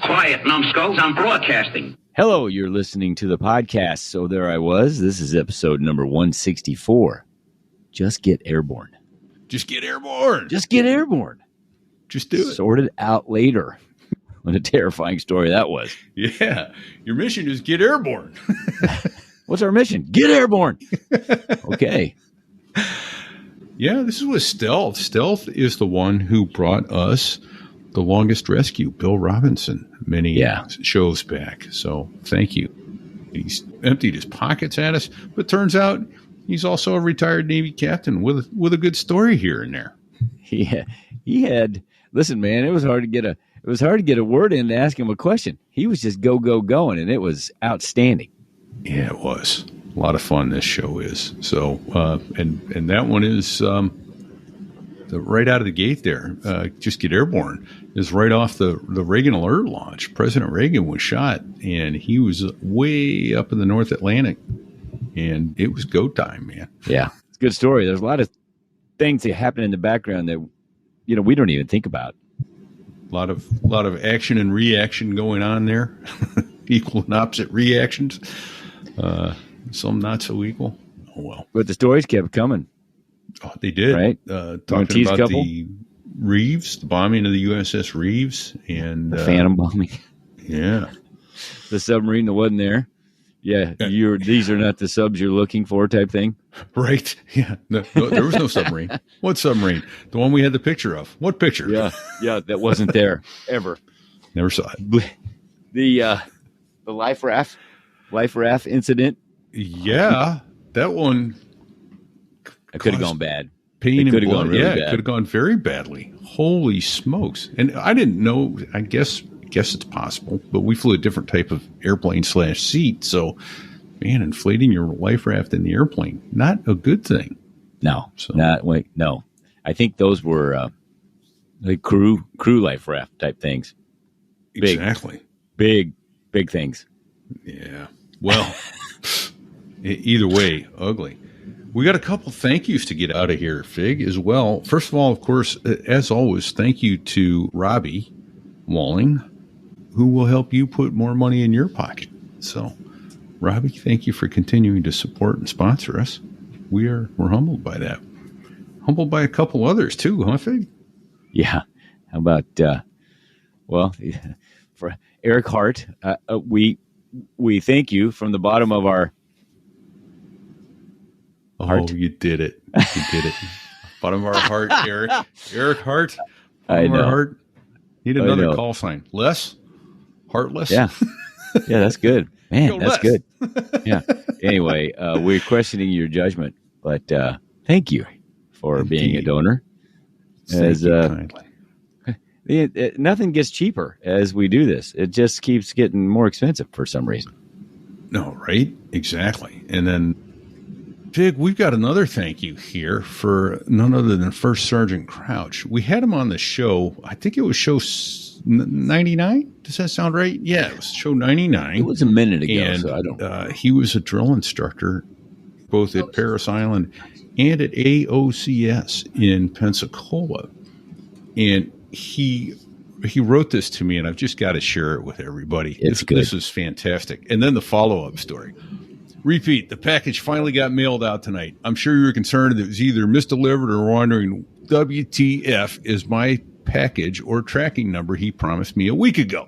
Quiet, numbskulls, I'm broadcasting. Hello, you're listening to the podcast. So there I was. This is episode number 164. Just get airborne. Just get airborne. Just get airborne. Just do it. Sort it out later. What a terrifying story that was. Yeah. Your mission is get airborne. What's our mission? Get airborne. Okay. Yeah, this is with Stealth. Stealth is the one who brought us The Longest Rescue, Bill Robinson, many shows back. So thank you. He's emptied his pockets at us, but turns out he's also a retired Navy captain with a good story here and there. He had. Listen, man, it was hard to get a word in to ask him a question. He was just going, and it was outstanding. Yeah, it was a lot of fun. This show is so, and that one is right out of the gate. There, just get airborne is right off the Reagan alert launch. President Reagan was shot, and he was way up in the North Atlantic, and it was go time, man. Yeah, it's a good story. There's a lot of things that happen in the background that we don't even think about. A lot of action and reaction going on there. Equal and opposite reactions. Some not so equal. Oh well. But the stories kept coming. Oh, they did. Right. Talking about the Reeves, the bombing of the USS Reeves, and the Phantom bombing. Yeah. The submarine that wasn't there. Yeah, these are not the subs you're looking for, type thing. Right. Yeah. No, there was no submarine. What submarine? The one we had the picture of. What picture? Yeah, that wasn't there ever. Never saw it. The life raft incident. Yeah, that one. It could have gone bad. Pain and blood. Really bad. It could have gone very badly. Holy smokes! And I didn't know. I guess it's possible, but we flew a different type of airplane /seat. So, man, inflating your life raft in the airplane, not a good thing. No, no. I think those were like crew life raft type things. Exactly. Big things. Yeah. Well, either way, ugly. We got a couple thank yous to get out of here, Fig, as well. First of all, of course, as always, thank you to Robbie Walling, who will help you put more money in your pocket. So, Robbie, thank you for continuing to support and sponsor us. We're humbled by that. Humbled by a couple others too, huh, Fig? Yeah. How about for Eric Hart, we thank you from the bottom of our heart. Oh, you did it. You did it. Bottom of our heart, Eric. Eric Hart. I know. Our heart. Need another call sign. Less heartless. Yeah. Yeah, that's good. Man, Go that's less. good. Yeah. Anyway, we're questioning your judgment, but thank you for being a donor. Thank you kindly. Nothing gets cheaper as we do this. It just keeps getting more expensive for some reason. No, right? Exactly. And then, Fig, we've got another thank you here for none other than First Sergeant Crouch. We had him on the show. I think it was show 99. Does that sound right? Yeah, it was show 99. It was a minute ago, and, so I don't. He was a drill instructor both at Parris Island and at AOCS in Pensacola. And he wrote this to me, and I've just got to share it with everybody. It's good. This is fantastic. And then the follow-up story. Repeat, the package finally got mailed out tonight. I'm sure you were concerned that it was either misdelivered or wondering WTF is my package or tracking number he promised me a week ago.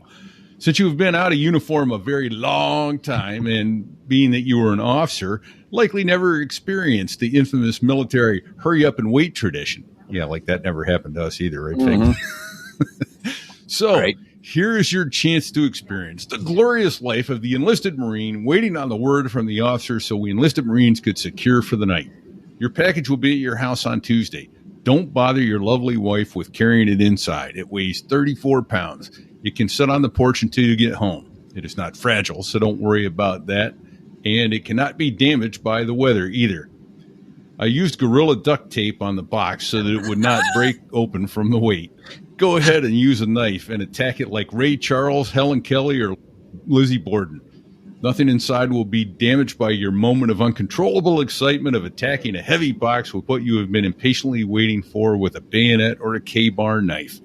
Since you have been out of uniform a very long time, and being that you were an officer, likely never experienced the infamous military hurry up and wait tradition. Yeah, like that never happened to us either, right? Mm-hmm. So, here is your chance to experience the glorious life of the enlisted Marine, waiting on the word from the officer so we enlisted Marines could secure for the night. Your package will be at your house on Tuesday. Don't bother your lovely wife with carrying it inside. It weighs 34 pounds. It can sit on the porch until you get home. It is not fragile, so don't worry about that. And it cannot be damaged by the weather either. I used Gorilla duct tape on the box so that it would not break open from the weight. Go ahead and use a knife and attack it like Ray Charles, Helen Kelly, or Lizzie Borden. Nothing inside will be damaged by your moment of uncontrollable excitement of attacking a heavy box with what you have been impatiently waiting for with a bayonet or a K-bar knife.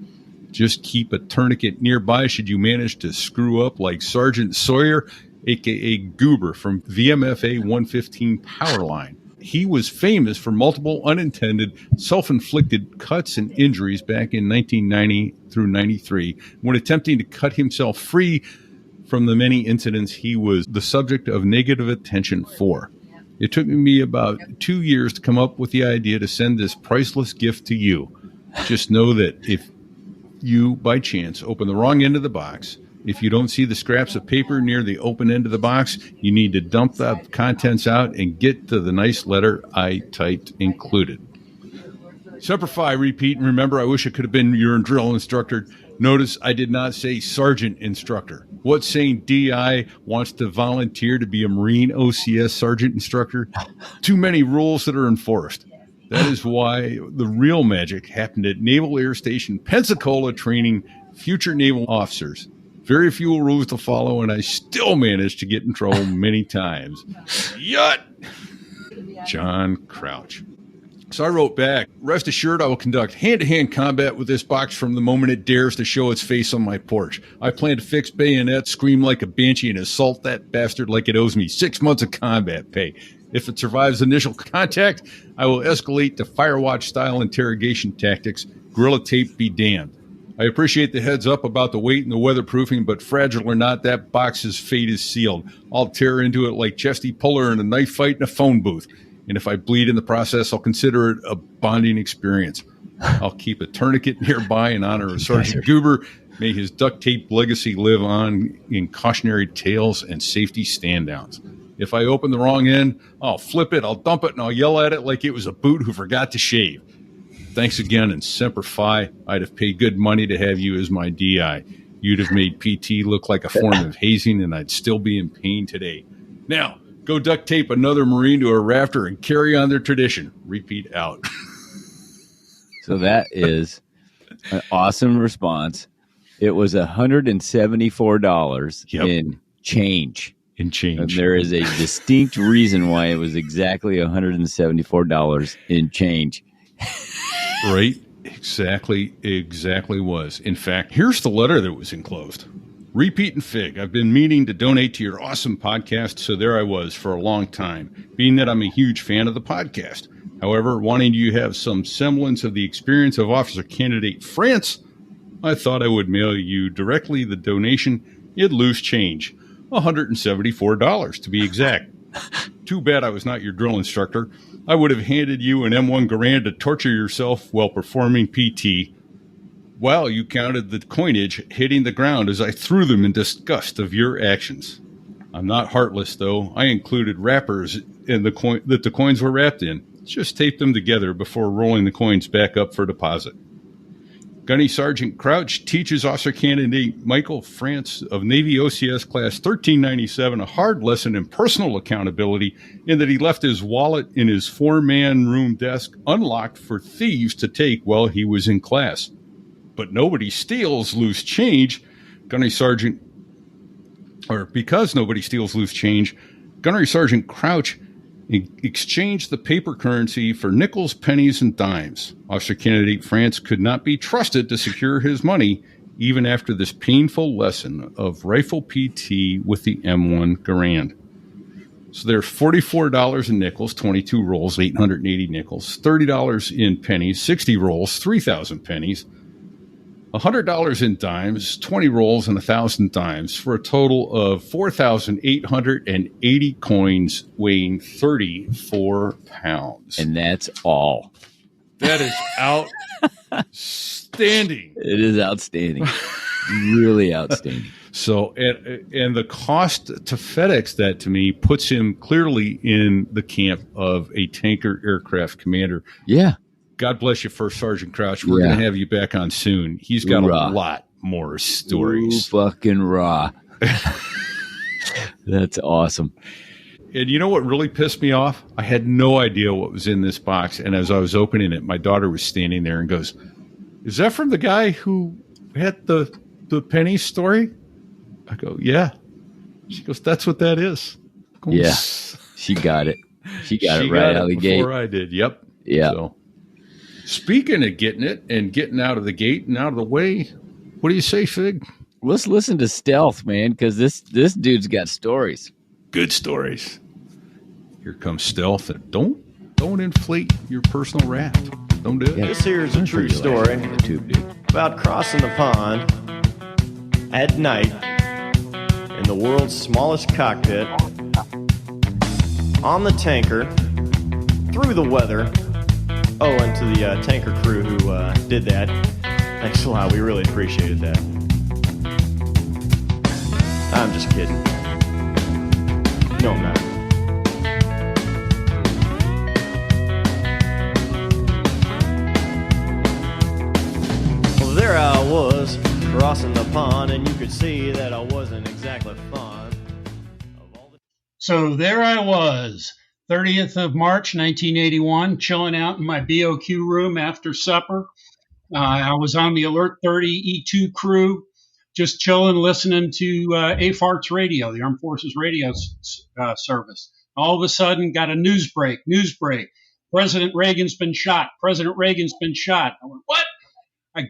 Just keep a tourniquet nearby should you manage to screw up like Sergeant Sawyer, a.k.a. Goober from VMFA 115 Powerline. He was famous for multiple unintended, self-inflicted cuts and injuries back in 1990 through 93 when attempting to cut himself free from the many incidents he was the subject of negative attention for. It took me about 2 years to come up with the idea to send this priceless gift to you. Just know that if you, by chance, open the wrong end of the box, if you don't see the scraps of paper near the open end of the box, you need to dump the contents out and get to the nice letter I typed included. Semper Fi, repeat, and remember, I wish I could have been your drill instructor. Notice I did not say sergeant instructor. What saying DI wants to volunteer to be a Marine OCS sergeant instructor? Too many rules that are enforced. That is why the real magic happened at Naval Air Station Pensacola, training future naval officers. Very few rules to follow, and I still managed to get in trouble many times. Yut! John Crouch. So I wrote back, rest assured I will conduct hand-to-hand combat with this box from the moment it dares to show its face on my porch. I plan to fix bayonet, scream like a banshee, and assault that bastard like it owes me 6 months of combat pay. If it survives initial contact, I will escalate to Firewatch-style interrogation tactics. Gorilla tape be damned. I appreciate the heads up about the weight and the weatherproofing, but fragile or not, that box's fate is sealed. I'll tear into it like Chesty Puller in a knife fight in a phone booth. And if I bleed in the process, I'll consider it a bonding experience. I'll keep a tourniquet nearby in honor of Sergeant Goober. May his duct tape legacy live on in cautionary tales and safety stand-downs. If I open the wrong end, I'll flip it, I'll dump it, and I'll yell at it like it was a boot who forgot to shave. Thanks again, and Semper Fi. I'd have paid good money to have you as my DI. You'd have made PT look like a form of hazing, and I'd still be in pain today. Now, go duct tape another Marine to a rafter and carry on their tradition. Repeat out. So that is an awesome response. It was $174 in change. In change. And there is a distinct reason why it was exactly $174 in change. Right? Exactly was. In fact, here's the letter that was enclosed. Repeat and Fig, I've been meaning to donate to your awesome podcast, so there I was for a long time, being that I'm a huge fan of the podcast. However, wanting you to have some semblance of the experience of Officer Candidate France, I thought I would mail you directly the donation in loose change, $174 to be exact. Too bad I was not your drill instructor. I would have handed you an M1 Garand to torture yourself while performing PT. While you counted the coinage hitting the ground as I threw them in disgust of your actions. I'm not heartless, though. I included wrappers in the that the coins were wrapped in. Just tape them together before rolling the coins back up for deposit. Gunny Sergeant Crouch teaches Officer Candidate Michael France of Navy OCS Class 1397 a hard lesson in personal accountability in that he left his wallet in his 4-man room desk unlocked for thieves to take while he was in class. But nobody steals loose change. Because nobody steals loose change, Gunnery Sergeant Crouch exchanged the paper currency for nickels, pennies, and dimes. Officer Candidate France could not be trusted to secure his money even after this painful lesson of rifle PT with the M1 Garand. So there's $44 in nickels, 22 rolls, 880 nickels, $30 in pennies, 60 rolls, 3,000 pennies, $100 in dimes, 20 rolls, and 1,000 dimes for a total of 4,880 coins weighing 34 pounds. And that's all. That is outstanding. It is outstanding. Really outstanding. So, and the cost to FedEx that to me puts him clearly in the camp of a tanker aircraft commander. Yeah. God bless you, First Sergeant Crouch. We're going to have you back on soon. He's got a lot more stories. Ooh, fucking raw. That's awesome. And you know what really pissed me off? I had no idea what was in this box. And as I was opening it, my daughter was standing there and goes, "Is that from the guy who had the penny story?" I go, "Yeah." She goes, "That's what that is." Goes, yeah. She got it. She got it right out of the gate. Before I did. Yep. Yeah. So, speaking of getting it and getting out of the gate and out of the way, What do you say, Fig? Let's listen to Stealth, man, because this dude's got stories. Good stories. Here comes Stealth. And don't inflate your personal raft. Don't do it. Yeah, this here is a true story about crossing the pond at night in the world's smallest cockpit, on the tanker, through the weather. Oh, and to the tanker crew who did that, thanks a lot. We really appreciated that. I'm just kidding. No, I'm not. Well, there I was, crossing the pond, and you could see that I wasn't exactly fond of all the... So there I was, 30th of March, 1981, chilling out in my BOQ room after supper. I was on the Alert 30 E-2 crew, just chilling, listening to AFART's radio, the Armed Forces Radio service. All of a sudden, got a news break. President Reagan's been shot. President Reagan's been shot. I went, what? I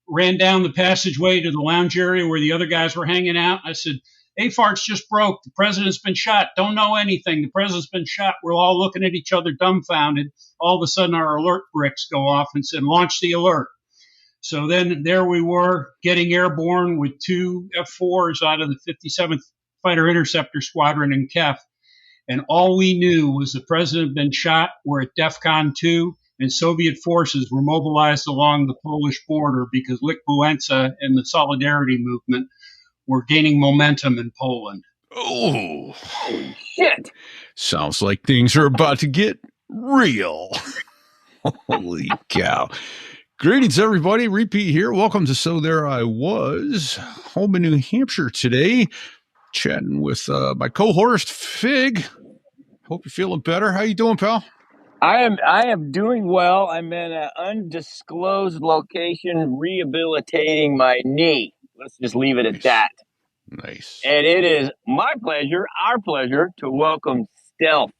ran down the passageway to the lounge area where the other guys were hanging out. I said, AFART's just broke. The president's been shot. Don't know anything. The president's been shot. We're all looking at each other dumbfounded. All of a sudden, our alert bricks go off and said, launch the alert. So then there we were, getting airborne with 2 F-4s out of the 57th Fighter Interceptor Squadron in KEF. And all we knew was the president had been shot. We're at DEFCON 2, and Soviet forces were mobilized along the Polish border because Lech Walesa and the Solidarity movement were gaining momentum in Poland. Oh, Holy shit. Sounds like things are about to get real. Holy cow. Greetings, everybody. Repeat here. Welcome to So There I Was, home in New Hampshire today, chatting with my co-host, Fig. Hope you're feeling better. How you doing, pal? I am doing well. I'm in an undisclosed location rehabilitating my knee. Let's just leave it at that. Nice. And it is my pleasure, our pleasure, to welcome Stealth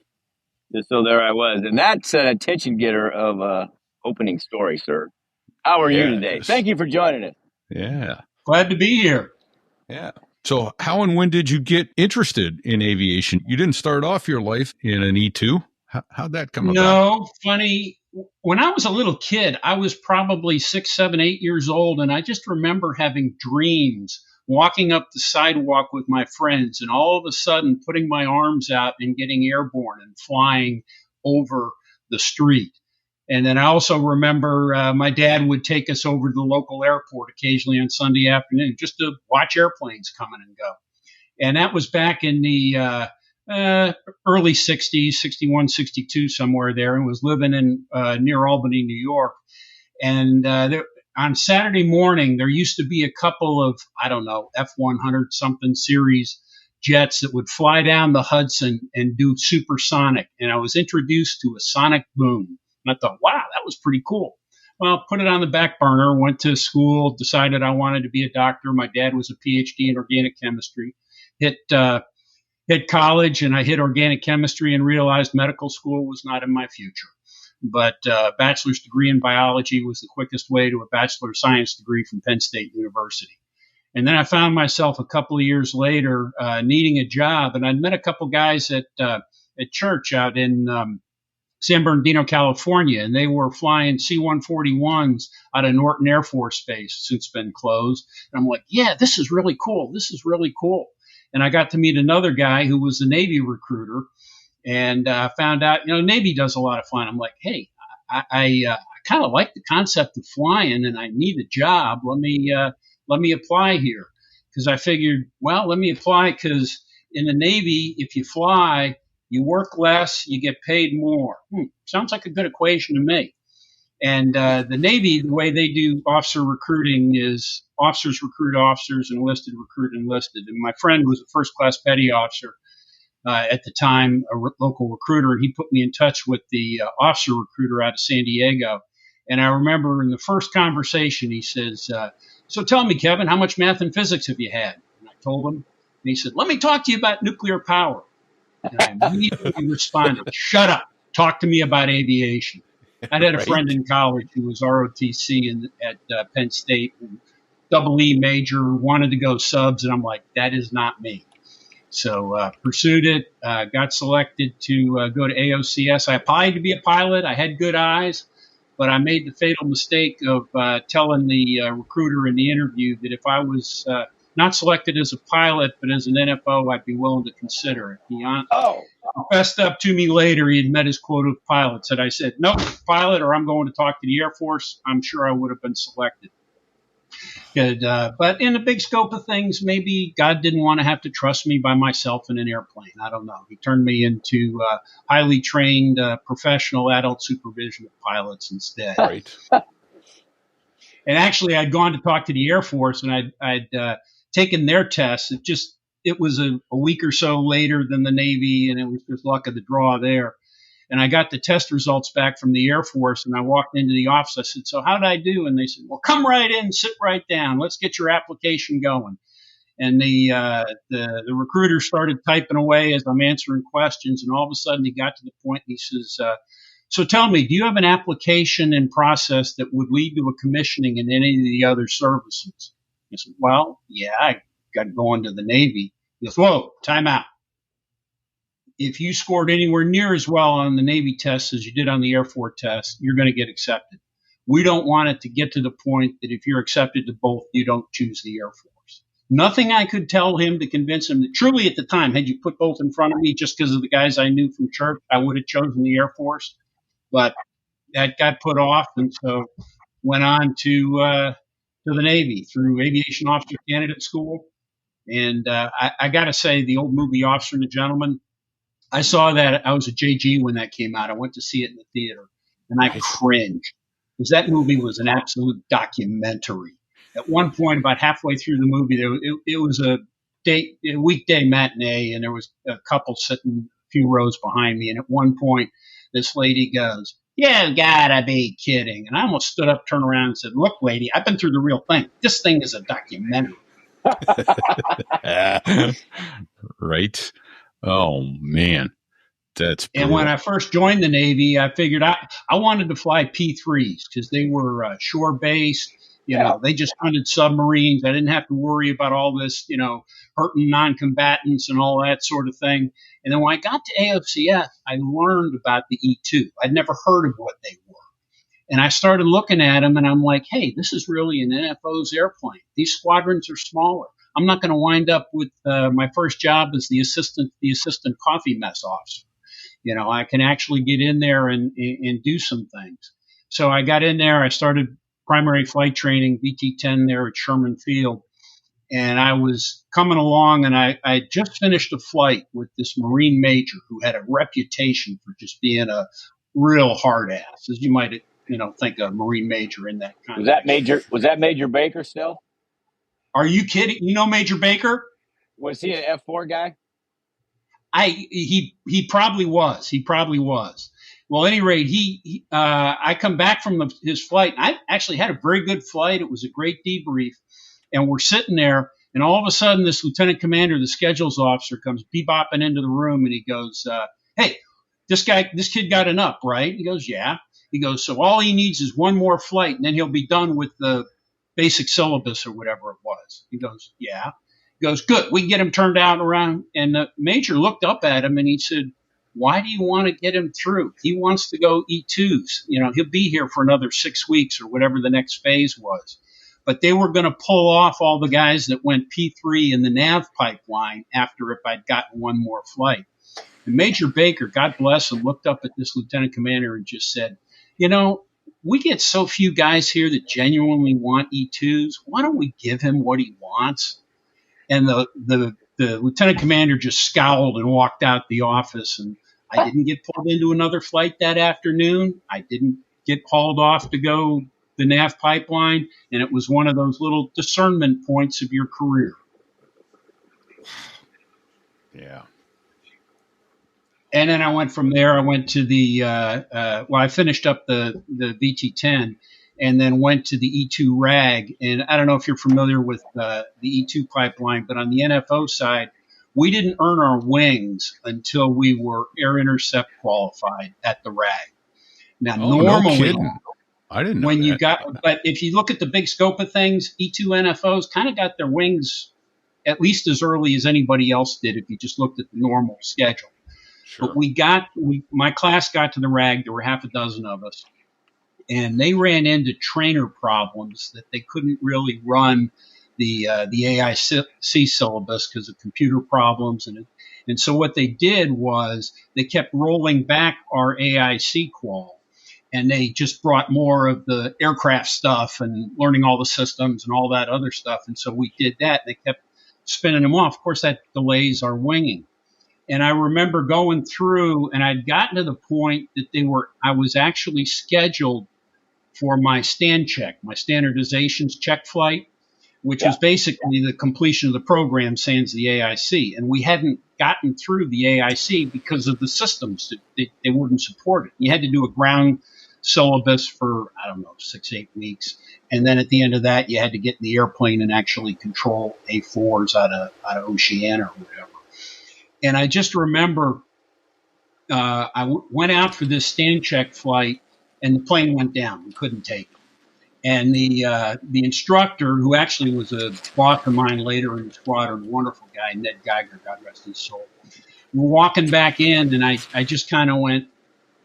to So There I Was. And that's an attention getter of opening story, sir. How are you today? Thank you for joining us. Yeah. Glad to be here. Yeah. So how and when did you get interested in aviation? You didn't start off your life in an E-2. How'd that come about? No, funny. When I was a little kid, I was probably 6, 7, 8 years old, and I just remember having dreams, walking up the sidewalk with my friends, and all of a sudden putting my arms out and getting airborne and flying over the street. And then I also remember my dad would take us over to the local airport occasionally on Sunday afternoon just to watch airplanes coming and go. And that was back in the early 60s, 61, 62, somewhere there, and was living in near Albany, New York. And on Saturday morning, there used to be a couple of, I don't know, F-100 something series jets that would fly down the Hudson and do supersonic. And I was introduced to a sonic boom. And I thought, wow, that was pretty cool. Well, put it on the back burner, went to school, decided I wanted to be a doctor. My dad was a PhD in organic chemistry. Hit college, and I hit organic chemistry and realized medical school was not in my future. But bachelor's degree in biology was the quickest way to a bachelor of science degree from Penn State University. And then I found myself a couple of years later needing a job, and I'd met a couple guys at church out in San Bernardino, California, and they were flying C-141s out of Norton Air Force Base, since been closed. And I'm like, yeah, this is really cool. This is really cool. And I got to meet another guy who was a Navy recruiter, and found out, Navy does a lot of flying. I'm like, hey, I kind of like the concept of flying, and I need a job. Let me apply here, because I figured, well, let me apply because in the Navy, if you fly, you work less, you get paid more. Sounds like a good equation to me. And the Navy, the way they do officer recruiting is officers recruit officers, enlisted recruit enlisted. And my friend was a first-class petty officer at the time, a local recruiter, and he put me in touch with the officer recruiter out of San Diego. And I remember in the first conversation, he says, so tell me, Kevin, how much math and physics have you had? And I told him, and he said, let me talk to you about nuclear power. And I immediately responded, shut up, talk to me about aviation. I had a friend in college who was ROTC at Penn State. And double E major, wanted to go subs, and I'm like, that is not me. So pursued it, got selected to go to AOCS. I applied to be a pilot. I had good eyes, but I made the fatal mistake of telling the recruiter in the interview that if I was not selected as a pilot, but as an NFO, I'd be willing to consider it. He fessed up to me later. He had met his quota of pilots, and I said, nope, pilot, or I'm going to talk to the Air Force. I'm sure I would have been selected. Good, but in the big scope of things, maybe God didn't want to have to trust me by myself in an airplane. I don't know. He turned me into highly trained professional adult supervision of pilots instead. Right. And actually, I'd gone to talk to the Air Force, and I'd taken their tests. It was a week or so later than the Navy, and it was just luck of the draw there. And I got the test results back from the Air Force, and I walked into the office. I said, so how did I do? And they said, well, come right in, sit right down. Let's get your application going. And the recruiter started typing away as I'm answering questions, and all of a sudden he got to the point, and he says, so tell me, do you have an application in process that would lead to a commissioning in any of the other services? I said, well, yeah, I got going to the Navy. He goes, whoa, time out. If you scored anywhere near as well on the Navy test as you did on the Air Force test, you're going to get accepted. We don't want it to get to the point that if you're accepted to both, you don't choose the Air Force. Nothing I could tell him to convince him that truly at the time, had you put both in front of me just because of the guys I knew from church, I would have chosen the Air Force. But that got put off, and so went on to the Navy through Aviation Officer Candidate School. And I got to say, the old movie Officer and the Gentleman, I saw that. I was a JG when that came out. I went to see it in the theater, and I cringed because that movie was an absolute documentary. At one point, about halfway through the movie, it was a weekday matinee, and there was a couple sitting a few rows behind me. And at one point, this lady goes, "You gotta be kidding!" And I almost stood up, turned around, and said, "Look, lady, I've been through the real thing. This thing is a documentary." Right. Oh man, that's brutal. And when I first joined the Navy, I figured I wanted to fly P3s because they were shore based. You know, they just hunted submarines. I didn't have to worry about all this, hurting non-combatants and all that sort of thing. And then when I got to AOCF, I learned about the E-2. I'd never heard of what they were. And I started looking at them, and I'm like, hey, this is really an NFO's airplane. These squadrons are smaller. I'm not going to wind up with my first job as the assistant coffee mess officer. I can actually get in there and do some things. So I got in there. I started primary flight training, VT-10 there at Sherman Field. And I was coming along, and I just finished a flight with this Marine major who had a reputation for just being a real hard ass, as you might think a Marine major in that kind. Was that Major Baker still? Are you kidding? You know Major Baker? Was he an F4 guy? He probably was. Well, at any rate, I come back from his flight. I actually had a very good flight. It was a great debrief, and we're sitting there, and all of a sudden, this lieutenant commander, the schedules officer, comes bebopping into the room, and he goes, "Hey, this kid got an up, right?" He goes, "Yeah." He goes, "So all he needs is one more flight, and then he'll be done with the basic syllabus or whatever it was." He goes, "Yeah." He goes, "Good. We can get him turned out around." And the major looked up at him and he said, "Why do you want to get him through? He wants to go E2s. He'll be here for another 6 weeks or whatever the next phase was." But they were going to pull off all the guys that went P3 in the nav pipeline after if I'd gotten one more flight. And Major Baker, God bless him, looked up at this lieutenant commander and just said, "We get so few guys here that genuinely want E2s. Why don't we give him what he wants?" And the lieutenant commander just scowled and walked out the office. And I didn't get pulled into another flight that afternoon. I didn't get hauled off to go the nav pipeline. And it was one of those little discernment points of your career. Yeah. And then I went from there. I went to I finished up the VT-10 and then went to the E-2 RAG. And I don't know if you're familiar with the E-2 pipeline, but on the NFO side, we didn't earn our wings until we were air intercept qualified at the RAG. Now, no kidding. I didn't know when you that. but if you look at the big scope of things, E-2 NFOs kind of got their wings at least as early as anybody else did if you just looked at the normal schedule. Sure. But my class got to the RAG. There were half a dozen of us, and they ran into trainer problems that they couldn't really run the AIC syllabus because of computer problems, and so what they did was they kept rolling back our AIC qual, and they just brought more of the aircraft stuff and learning all the systems and all that other stuff, and so we did that. They kept spinning them off. Of course, that delays our winging. And I remember going through, and I'd gotten to the point that I was actually scheduled for my stand check, my standardizations check flight, which was basically the completion of the program sans the AIC. And we hadn't gotten through the AIC because of the systems. They wouldn't support it. You had to do a ground syllabus for, 6-8 weeks. And then at the end of that, you had to get in the airplane and actually control A4s out of Oceania or whatever. And I just remember went out for this stand check flight, and the plane went down. We couldn't take it. And the instructor, who actually was a boss of mine later in the squadron, a wonderful guy, Ned Geiger, God rest his soul, we're walking back in, and I just kind of went,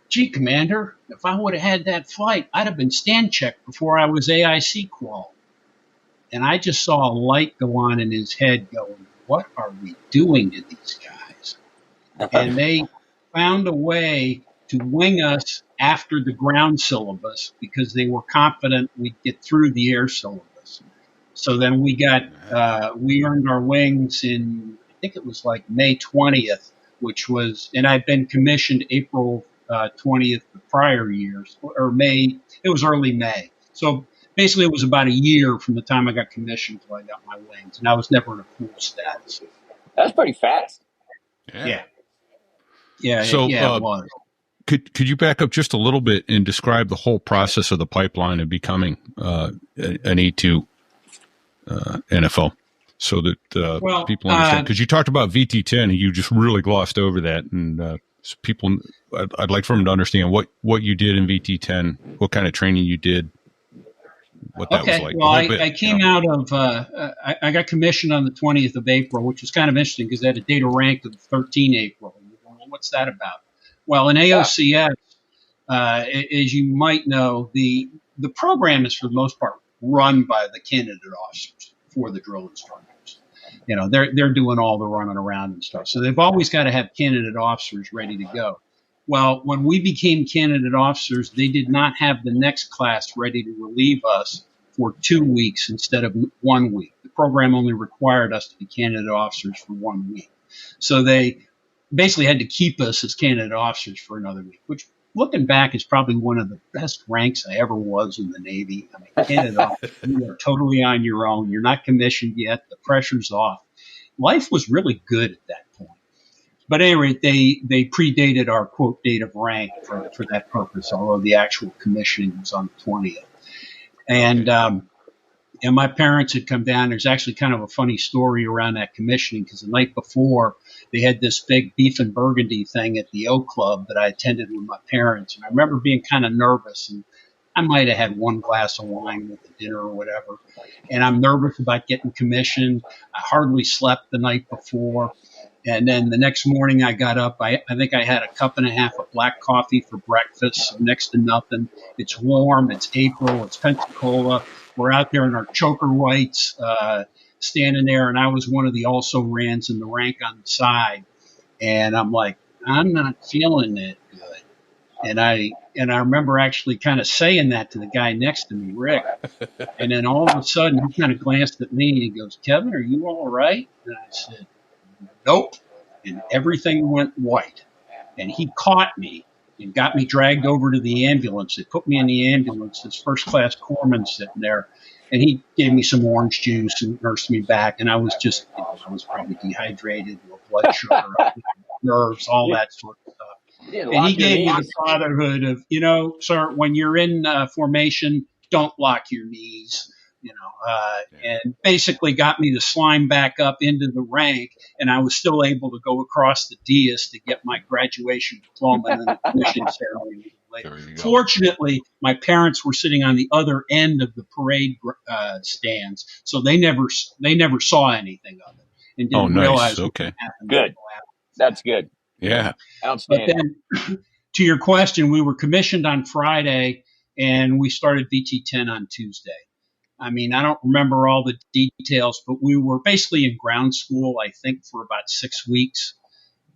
gee, Commander, if I would have had that flight, I'd have been stand checked before I was AIC qual. And I just saw a light go on in his head going, what are we doing to these guys? And they found a way to wing us after the ground syllabus because they were confident we'd get through the air syllabus. So then we earned our wings in, I think it was like May 20th, and I'd been commissioned April 20th the prior years, or May, it was early May. So basically it was about a year from the time I got commissioned till I got my wings, and I was never in a full status. That's pretty fast. Yeah. So, it was. Could you back up just a little bit and describe the whole process of the pipeline of becoming an E-2 NFO, so that people understand? Because you talked about VT10 and you just really glossed over that, and so people, I'd like for them to understand what you did in VT10, what kind of training you did, what that was like. Well, I came out of I got commissioned on the 20th of April, which was kind of interesting because they had a data rank of 13 April. Well, what's that about? Well, in AOCS, as you might know, the program is for the most part run by the candidate officers for the drill instructors. They're doing all the running around and stuff. So they've always got to have candidate officers ready to go. Well, when we became candidate officers, they did not have the next class ready to relieve us for 2 weeks instead of 1 week. The program only required us to be candidate officers for 1 week. So they basically had to keep us as candidate officers for another week, which looking back is probably one of the best ranks I ever was in the Navy. I mean, candidate officer, you are totally on your own. You're not commissioned yet. The pressure's off. Life was really good at that point. But at any rate, they predated our quote date of rank for that purpose, although the actual commissioning was on the 20th. And my parents had come down. There's actually kind of a funny story around that commissioning because the night before they had this big beef and burgundy thing at the O Club that I attended with my parents. And I remember being kind of nervous, and I might have had one glass of wine with the dinner or whatever. And I'm nervous about getting commissioned. I hardly slept the night before. And then the next morning I got up. I think I had a cup and a half of black coffee for breakfast, so next to nothing. It's warm. It's April. It's Pensacola. We're out there in our choker whites, standing there, and I was one of the also-rans in the rank on the side. And I'm like, I'm not feeling it good. And I remember actually kind of saying that to the guy next to me, Rick. And then all of a sudden he kind of glanced at me and he goes, Kevin, are you all right? And I said, nope. And everything went white. And he caught me and got me dragged over to the ambulance. They put me in the ambulance, this first-class corpsman sitting there. And he gave me some orange juice and nursed me back. And I was just, I was probably dehydrated, low blood sugar, nerves, all that sort of stuff. And he gave me the fatherhood of, sir, when you're in formation, don't lock your knees. And basically got me to slime back up into the rank, and I was still able to go across the dais to get my graduation diploma and the commission ceremony later. There you go. Fortunately, my parents were sitting on the other end of the parade stands, so they never saw anything of it and didn't nice. realize what Okay. happened. Good. That's good. Yeah. But Outstanding. then, to your question, we were commissioned on Friday, and we started VT-10 on Tuesday. I mean, I don't remember all the details, but we were basically in ground school, I think, for about 6 weeks.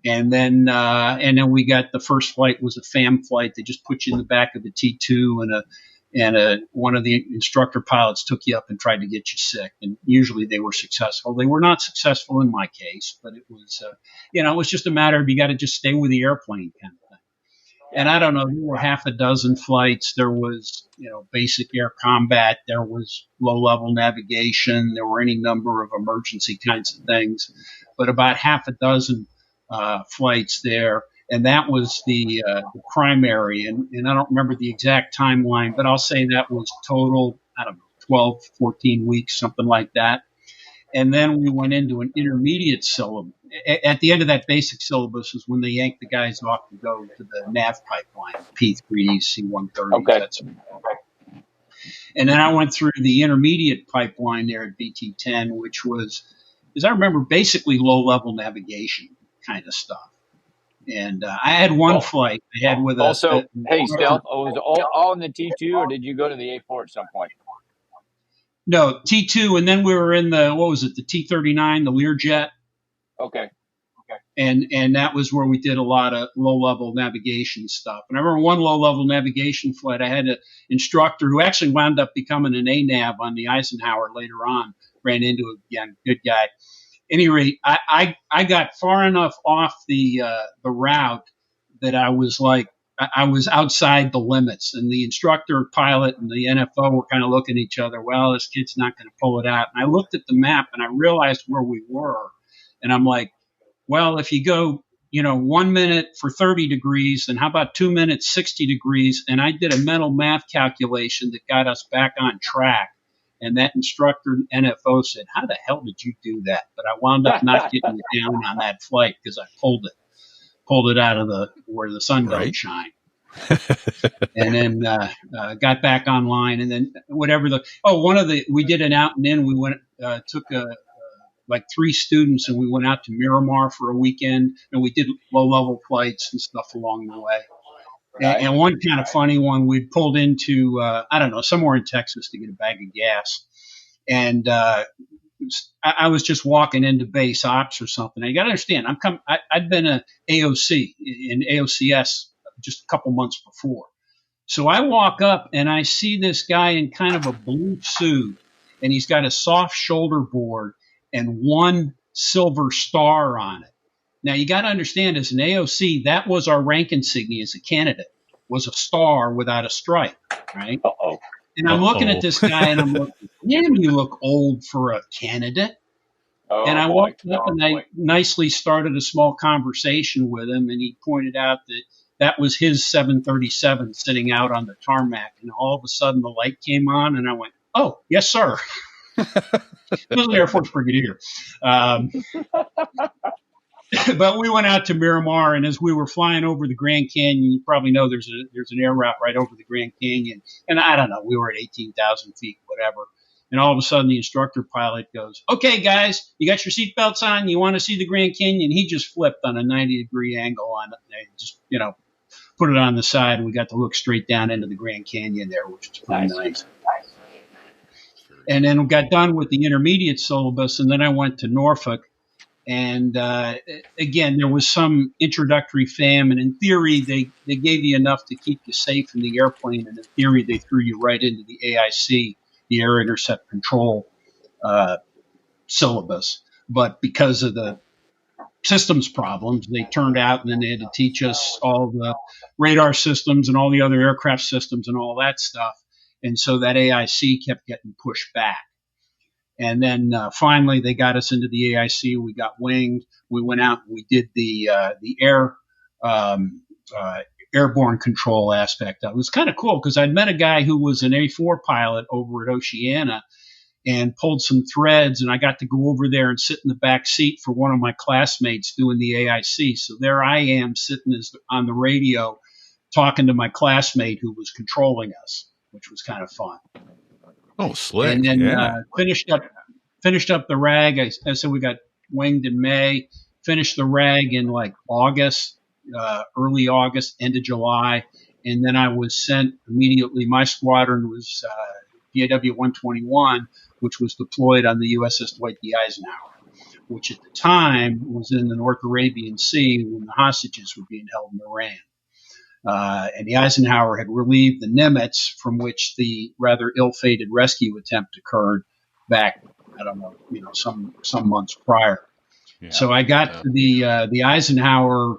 And then we got the first flight was a FAM flight. They just put you in the back of a T2, and one of the instructor pilots took you up and tried to get you sick. And usually they were successful. They were not successful in my case, but it was, it was just a matter of you got to just stay with the airplane kind of thing. And I don't know, there were half a dozen flights. There was, basic air combat. There was low-level navigation. There were any number of emergency kinds of things, but about half a dozen flights there. And that was the primary. And I don't remember the exact timeline, but I'll say that was total, 12, 14 weeks, something like that. And then we went into an intermediate syllabus. At the end of that basic syllabus is when they yanked the guys off to go to the nav pipeline, P3s, C-130s. Okay. And then I went through the intermediate pipeline there at VT-10, which was, as I remember, basically low-level navigation kind of stuff. And I had one flight. I had with us. Also, hey, Stealth, was it all in the T2, or did you go to the A4 at some point? No, T2, and then we were in the T-39, the Learjet. Okay. And that was where we did a lot of low-level navigation stuff. And I remember one low-level navigation flight, I had an instructor who actually wound up becoming an ANAV on the Eisenhower later on, ran into it again, good guy. Any rate, I got far enough off the route that I was outside the limits, and the instructor pilot and the NFO were kind of looking at each other. Well, this kid's not going to pull it out. And I looked at the map and I realized where we were, and I'm like, well, if you go, 1 minute for 30 degrees, then how about 2 minutes, 60 degrees? And I did a mental math calculation that got us back on track. And that instructor NFO said, how the hell did you do that? But I wound up not getting it down on that flight because I pulled it out of where the sun don't shine. And then got back online. And then we did an out and in. We went, took like 3 students, and we went out to Miramar for a weekend, and we did low-level flights and stuff along the way. Right. And one kind of funny one, we pulled into, somewhere in Texas to get a bag of gas. And I was just walking into base ops or something. Now, you got to understand, I'd been a AOC in AOCS just a couple months before. So I walk up and I see this guy in kind of a blue suit, and he's got a soft shoulder board and one silver star on it. Now, you got to understand, as an AOC, that was our rank insignia as a candidate, was a star without a stripe, right? Uh-oh. And I'm looking at this guy, and I'm looking, damn, you look old for a candidate. And I walked up, and I nicely started a small conversation with him, and he pointed out that was his 737 sitting out on the tarmac. And all of a sudden, the light came on, and I went, oh, yes, sir. He was an Air Force brigadier. But we went out to Miramar, and as we were flying over the Grand Canyon, you probably know there's an air route right over the Grand Canyon. And I don't know, we were at 18,000 feet, whatever. And all of a sudden, the instructor pilot goes, okay, guys, you got your seatbelts on? You want to see the Grand Canyon? He just flipped on a 90-degree angle on it. And just, put it on the side, and we got to look straight down into the Grand Canyon there, which is pretty nice. And then we got done with the intermediate syllabus, and then I went to Norfolk. And again, there was some introductory FAM, and in theory, they gave you enough to keep you safe in the airplane. And in theory, they threw you right into the AIC, the Air Intercept Control syllabus. But because of the systems problems, they turned out, and then they had to teach us all the radar systems and all the other aircraft systems and all that stuff. And so that AIC kept getting pushed back. And then finally, they got us into the AIC. We got winged. We went out and we did the airborne control aspect. It was kind of cool because I'd met a guy who was an A4 pilot over at Oceana and pulled some threads, and I got to go over there and sit in the back seat for one of my classmates doing the AIC. So there I am sitting on the radio talking to my classmate who was controlling us, which was kind of fun. Oh, slick. And then Yeah. finished up the RAG. I said we got winged in May. Finished the RAG in like August, early August, end of July, and then I was sent immediately. My squadron was PAW 121, which was deployed on the USS Dwight D. Eisenhower, which at the time was in the North Arabian Sea when the hostages were being held in Iran. And the Eisenhower had relieved the Nimitz, from which the rather ill-fated rescue attempt occurred back, I don't know, some months prior. Yeah. So I got to the Eisenhower,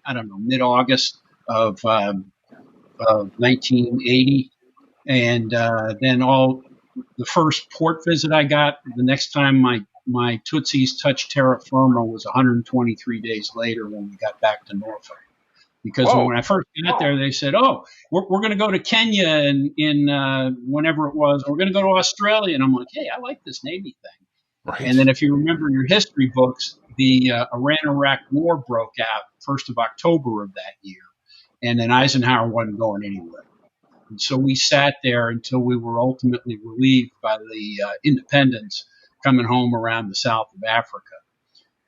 I don't know, mid-August of 1980, and then the first port visit I got, the next time my Tootsies touched terra firma was 123 days later when we got back to Norfolk. Because when I first got there, they said, "Oh, we're going to go to Kenya in whenever it was. We're going to go to Australia." And I'm like, "Hey, I like this Navy thing." Right. And then if you remember your history books, the Iran-Iraq War broke out 1st of October of that year, and then Eisenhower wasn't going anywhere. And so we sat there until we were ultimately relieved by the independents coming home around the south of Africa.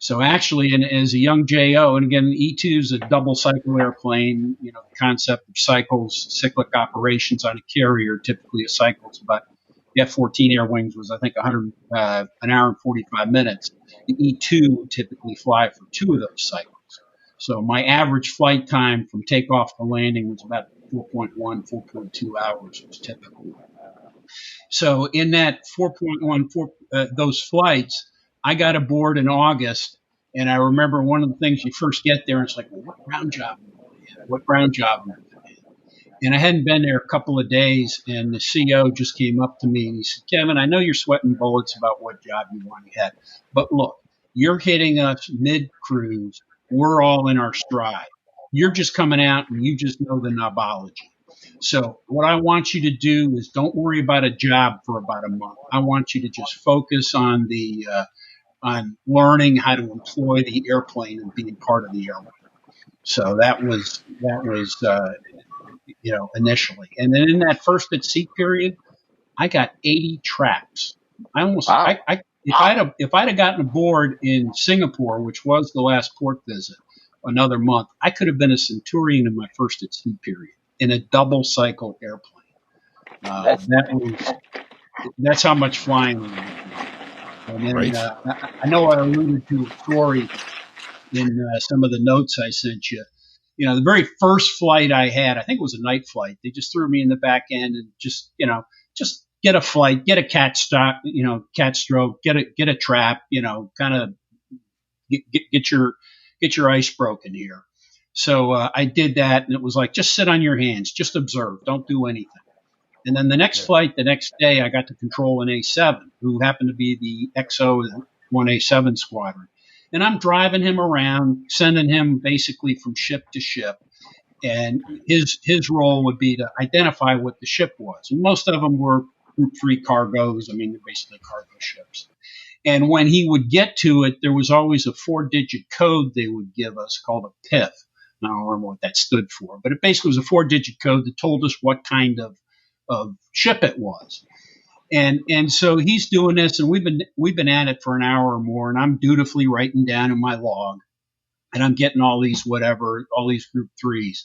So actually, and as a young JO, and again, E-2 is a double cycle airplane. The concept of cycles, cyclic operations on a carrier, typically a cycle's about the F-14 Air Wings was, I think, an hour and 45 minutes. The E-2 would typically fly for 2 of those cycles. So my average flight time from takeoff to landing was about 4.2 hours was typical. So in that 4.1, those flights, I got aboard in August, and I remember one of the things you first get there, and it's like, well, what ground job am I going to have? What ground job am I going to have? And I hadn't been there a couple of days, and the CO just came up to me, and he said, "Kevin, I know you're sweating bullets about what job you want to have, but look, you're hitting us mid-cruise. We're all in our stride. You're just coming out, and you just know the navology. So what I want you to do is don't worry about a job for about a month. I want you to just focus on on learning how to employ the airplane and being part of the airplane." So that was initially. And then in that first at sea period, I got 80 traps. I almost, wow. If I'd have gotten aboard in Singapore, which was the last port visit, another month, I could have been a Centurion in my first at sea period in a double cycle airplane. That's how much flying we did. And then right. I know I alluded to a story in some of the notes I sent you. The very first flight I had, I think it was a night flight. They just threw me in the back end and just get a flight, get a cat stroke, get a trap, kind of get your ice broken here. So I did that, and it was like, just sit on your hands, just observe, don't do anything. And then the next flight, the next day, I got to control an A7, who happened to be the XO-1A7 squadron. And I'm driving him around, sending him basically from ship to ship. And his role would be to identify what the ship was. And most of them were Group 3 cargoes. I mean, they're basically cargo ships. And when he would get to it, there was always a 4-digit code they would give us called a PIF. I don't remember what that stood for, but it basically was a 4-digit code that told us what kind of ship it was. And so he's doing this, and we've been at it for an hour or more, and I'm dutifully writing down in my log, and I'm getting all these Group 3s.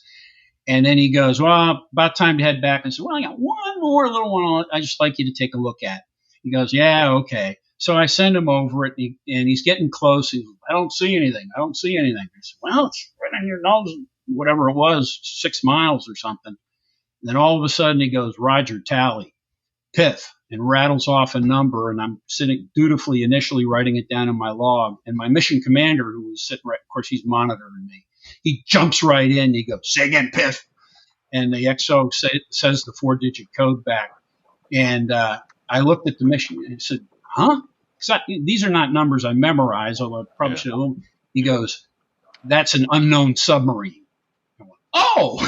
And then he goes, "Well, about time to head back." And I said, "Well, I got one more little one I'd just like you to take a look at." He goes, "Yeah, okay." So I send him over it, and he's getting close. He goes, "I don't see anything. I don't see anything." I said, "Well, it's right on your nose," whatever it was, 6 miles or something. And then all of a sudden he goes, "Roger, tally, PIF," and rattles off a number. And I'm sitting dutifully initially writing it down in my log. And my mission commander, who was sitting right, of course, he's monitoring me. He jumps right in. He goes, "Say again, PIF." And the XO says the 4-digit code back. And I looked at the mission and said, "Huh? These are not numbers I memorize, although I probably should have." He goes, "That's an unknown submarine." I went, "Oh,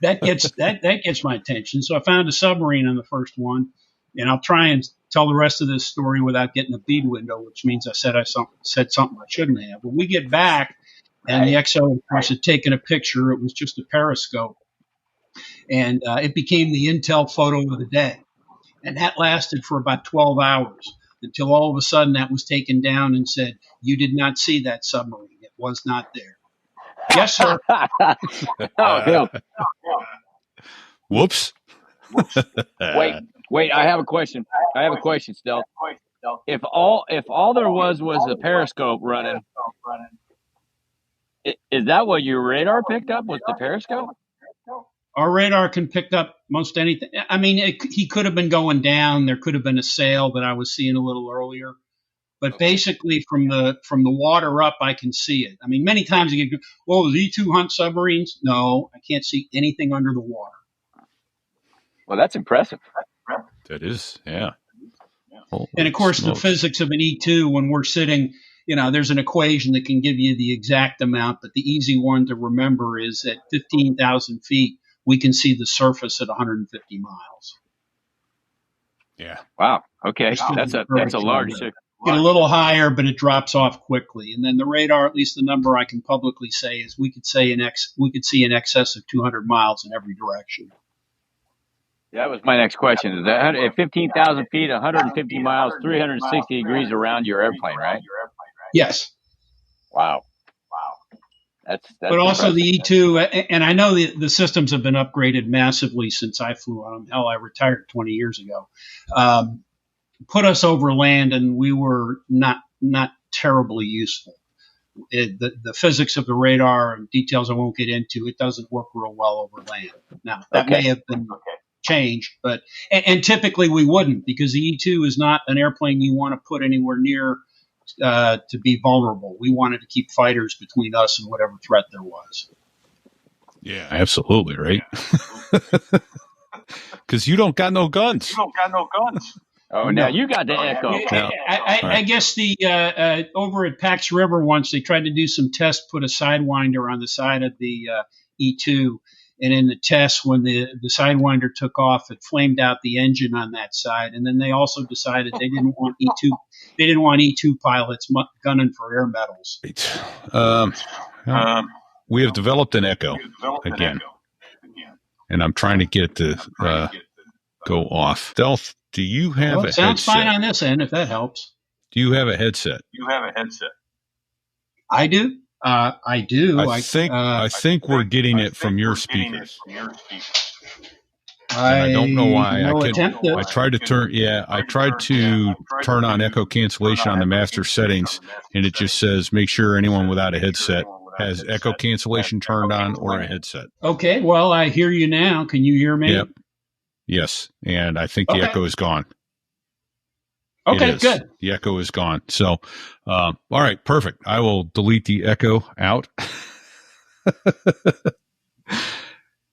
that gets my attention." So I found a submarine on the first one, and I'll try and tell the rest of this story without getting a bead window, which means I said something I shouldn't have. When we get back, And the XO, of course, had taken a picture. It was just a periscope. And it became the intel photo of the day. And that lasted for about 12 hours until all of a sudden that was taken down and said, you did not see that submarine. It was not there. Yes, sir. Oh, Whoops. wait. I have a question. Stealth. If all there was a periscope running, is that what your radar picked up? Was the periscope? Our radar can pick up most anything. I mean, he could have been going down. There could have been a sail that I was seeing a little earlier. But basically, from the water up, I can see it. I mean, many times you get, the E-2 hunt submarines. No, I can't see anything under the water. Well, that's impressive. That is, yeah. And of course, the physics of an E-2, when we're sitting, there's an equation that can give you the exact amount, but the easy one to remember is at 15,000 feet, we can see the surface at 150 miles. Yeah. Wow. Okay. That's a large. Get a little higher, but it drops off quickly. And then the radar, at least the number I can publicly say is we could see in excess of 200 miles in every direction. That was my next question. Is that at 15,000 feet, 150 miles, 360 degrees around your airplane, right? Yes. Wow. That's but also impressive. The E-2, and I know the systems have been upgraded massively since I flew on them. Hell, I retired 20 years ago. Put us over land, and we were not terribly useful. The physics of the radar and details I won't get into, it doesn't work real well over land. Now, that may have been changed, but and typically we wouldn't, because the E-2 is not an airplane you want to put anywhere near to be vulnerable. We wanted to keep fighters between us and whatever threat there was. Yeah, absolutely, right? Because you don't got no guns. Oh, now you got the echo. I guess the over at Pax River once they tried to do some tests, put a Sidewinder on the side of the E-2, and in the test when the Sidewinder took off, it flamed out the engine on that side, and then they also decided they didn't want E-2 pilots gunning for air medals. We have developed an echo again, and I'm trying to get it to go off. Stealth, do you have a headset? Sounds fine on this end, if that helps. Do you have a headset? I do. I do. I think we're getting it from your speakers. I don't know why. I tried to turn on echo cancellation on the master settings, and it just says make sure anyone without a headset has echo cancellation turned on or a headset. Okay. Well, I hear you now. Can you hear me? Yep. Yes, and I think the echo is gone. Okay, good. The echo is gone. So, all right, perfect. I will delete the echo out.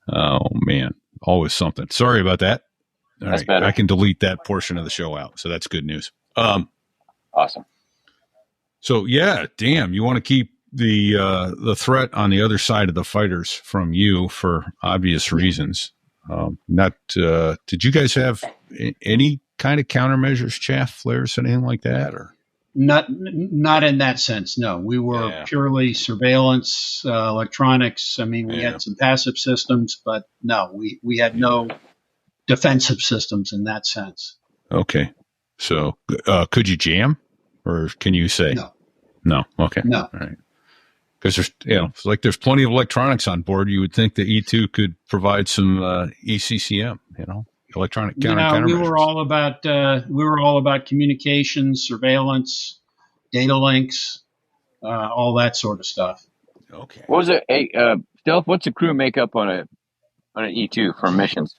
Oh, man. Always something. Sorry about that. All right. Better. I can delete that portion of the show out. So that's good news. Awesome. So, yeah, damn, you want to keep the threat on the other side of the fighters from you for obvious reasons. Did you guys have any kind of countermeasures, chaff flares, anything like that, or not in that sense? No, we were purely surveillance, electronics. I mean, we had some passive systems, but no, we had no defensive systems in that sense. Okay, so could you jam, or can you say no? Okay, no. All right. Because there's plenty of electronics on board. You would think the E-2 could provide some ECCM, electronic countermeasures. We were all about communications, surveillance, data links, all that sort of stuff. Okay. What was it? Hey, Stealth, what's the crew makeup on an E-2 for missions?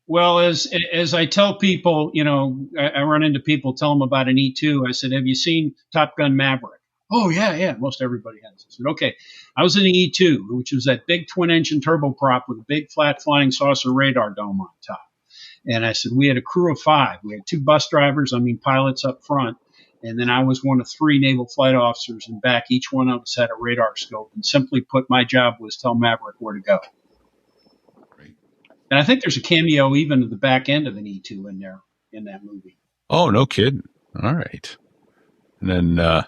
Well, as I tell people, I run into people, tell them about an E-2. I said, have you seen Top Gun Maverick? Oh, yeah. Most everybody has. I said, okay. I was in the E-2, which was that big twin-engine turboprop with a big flat flying saucer radar dome on top. And I said, we had a crew of 5. We had 2 bus drivers, pilots up front. And then I was one of 3 naval flight officers in back. Each one of us had a radar scope. And simply put, my job was tell Maverick where to go. Great. And I think there's a cameo even at the back end of an E-2 in there, in that movie. Oh, no kidding. All right. And then...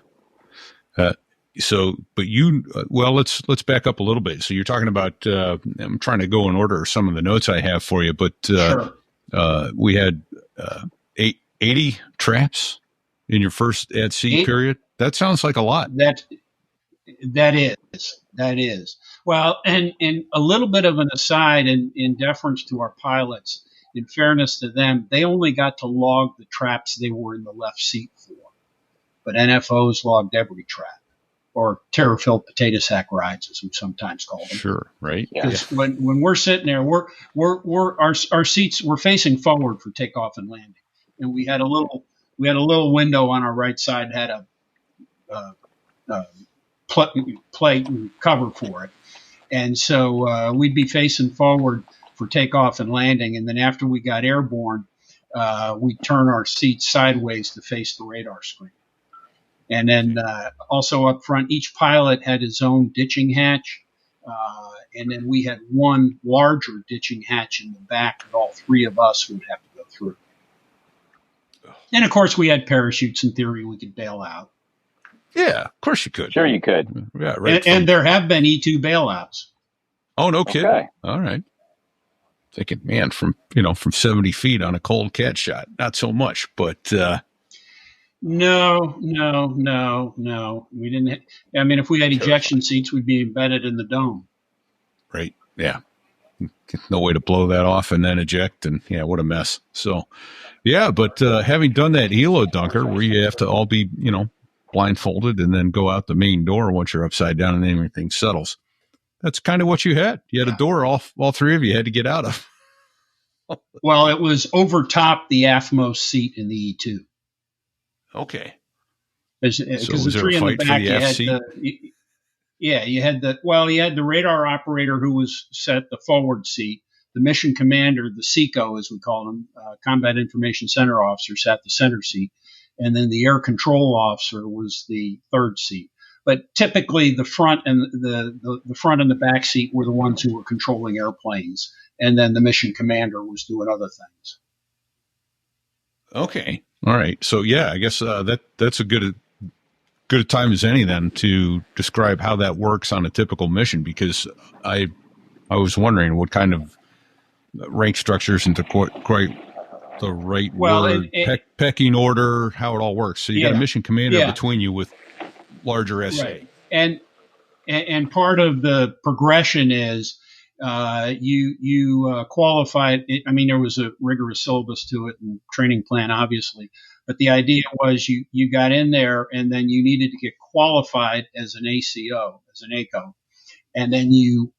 but you, well, let's back up a little bit. So you're talking about, I'm trying to go in order of some of the notes I have for you, but, Sure. we had, 80 traps in your first at sea period. That sounds like a lot. That is. Well, and a little bit of an aside in deference to our pilots, in fairness to them, they only got to log the traps they were in the left seat for. But NFOs logged every trap, or terror-filled potato sack rides, as we sometimes call them. Sure, right. Because when we're sitting there, our seats were facing forward for takeoff and landing, and we had a little window on our right side had a plate and cover for it, and so we'd be facing forward for takeoff and landing, and then after we got airborne, we'd turn our seats sideways to face the radar screen. And then also up front, each pilot had his own ditching hatch. And then we had one larger ditching hatch in the back that all three of us would have to go through. And of course, we had parachutes. In theory, we could bail out. Yeah, of course you could. Sure, you could. Yeah, right. And there have been E-2 bailouts. Oh, no kidding. Okay. All right. Thinking, man, from 70 feet on a cold cat shot, not so much, but. No. We didn't. I mean, if we had ejection seats, we'd be embedded in the dome. Right. Yeah. No way to blow that off and then eject. And yeah, what a mess. So, yeah, but having done that ELO dunker where you have to all be, blindfolded and then go out the main door once you're upside down and everything settles. That's kind of what you had. You had a door all three of you had to get out of. Well, it was over top the aftmost seat in the E-2. Okay. Because the three in the back, you had the radar operator who was set the forward seat, the mission commander, the CICO as we call him, Combat Information Center officer, sat the center seat, and then the air control officer was the third seat. But typically, the front and the front and the back seat were the ones who were controlling airplanes, and then the mission commander was doing other things. Okay. All right. So yeah, I guess that's a good a time as any then to describe how that works on a typical mission, because I was wondering what kind of rank structures into quite the right word, pecking order, how it all works. So you got a mission commander between you with larger SA. Right. And part of the progression is you qualified. I mean, there was a rigorous syllabus to it and training plan, obviously. But the idea was you got in there and then you needed to get qualified as an ACO, as an ACO. And then you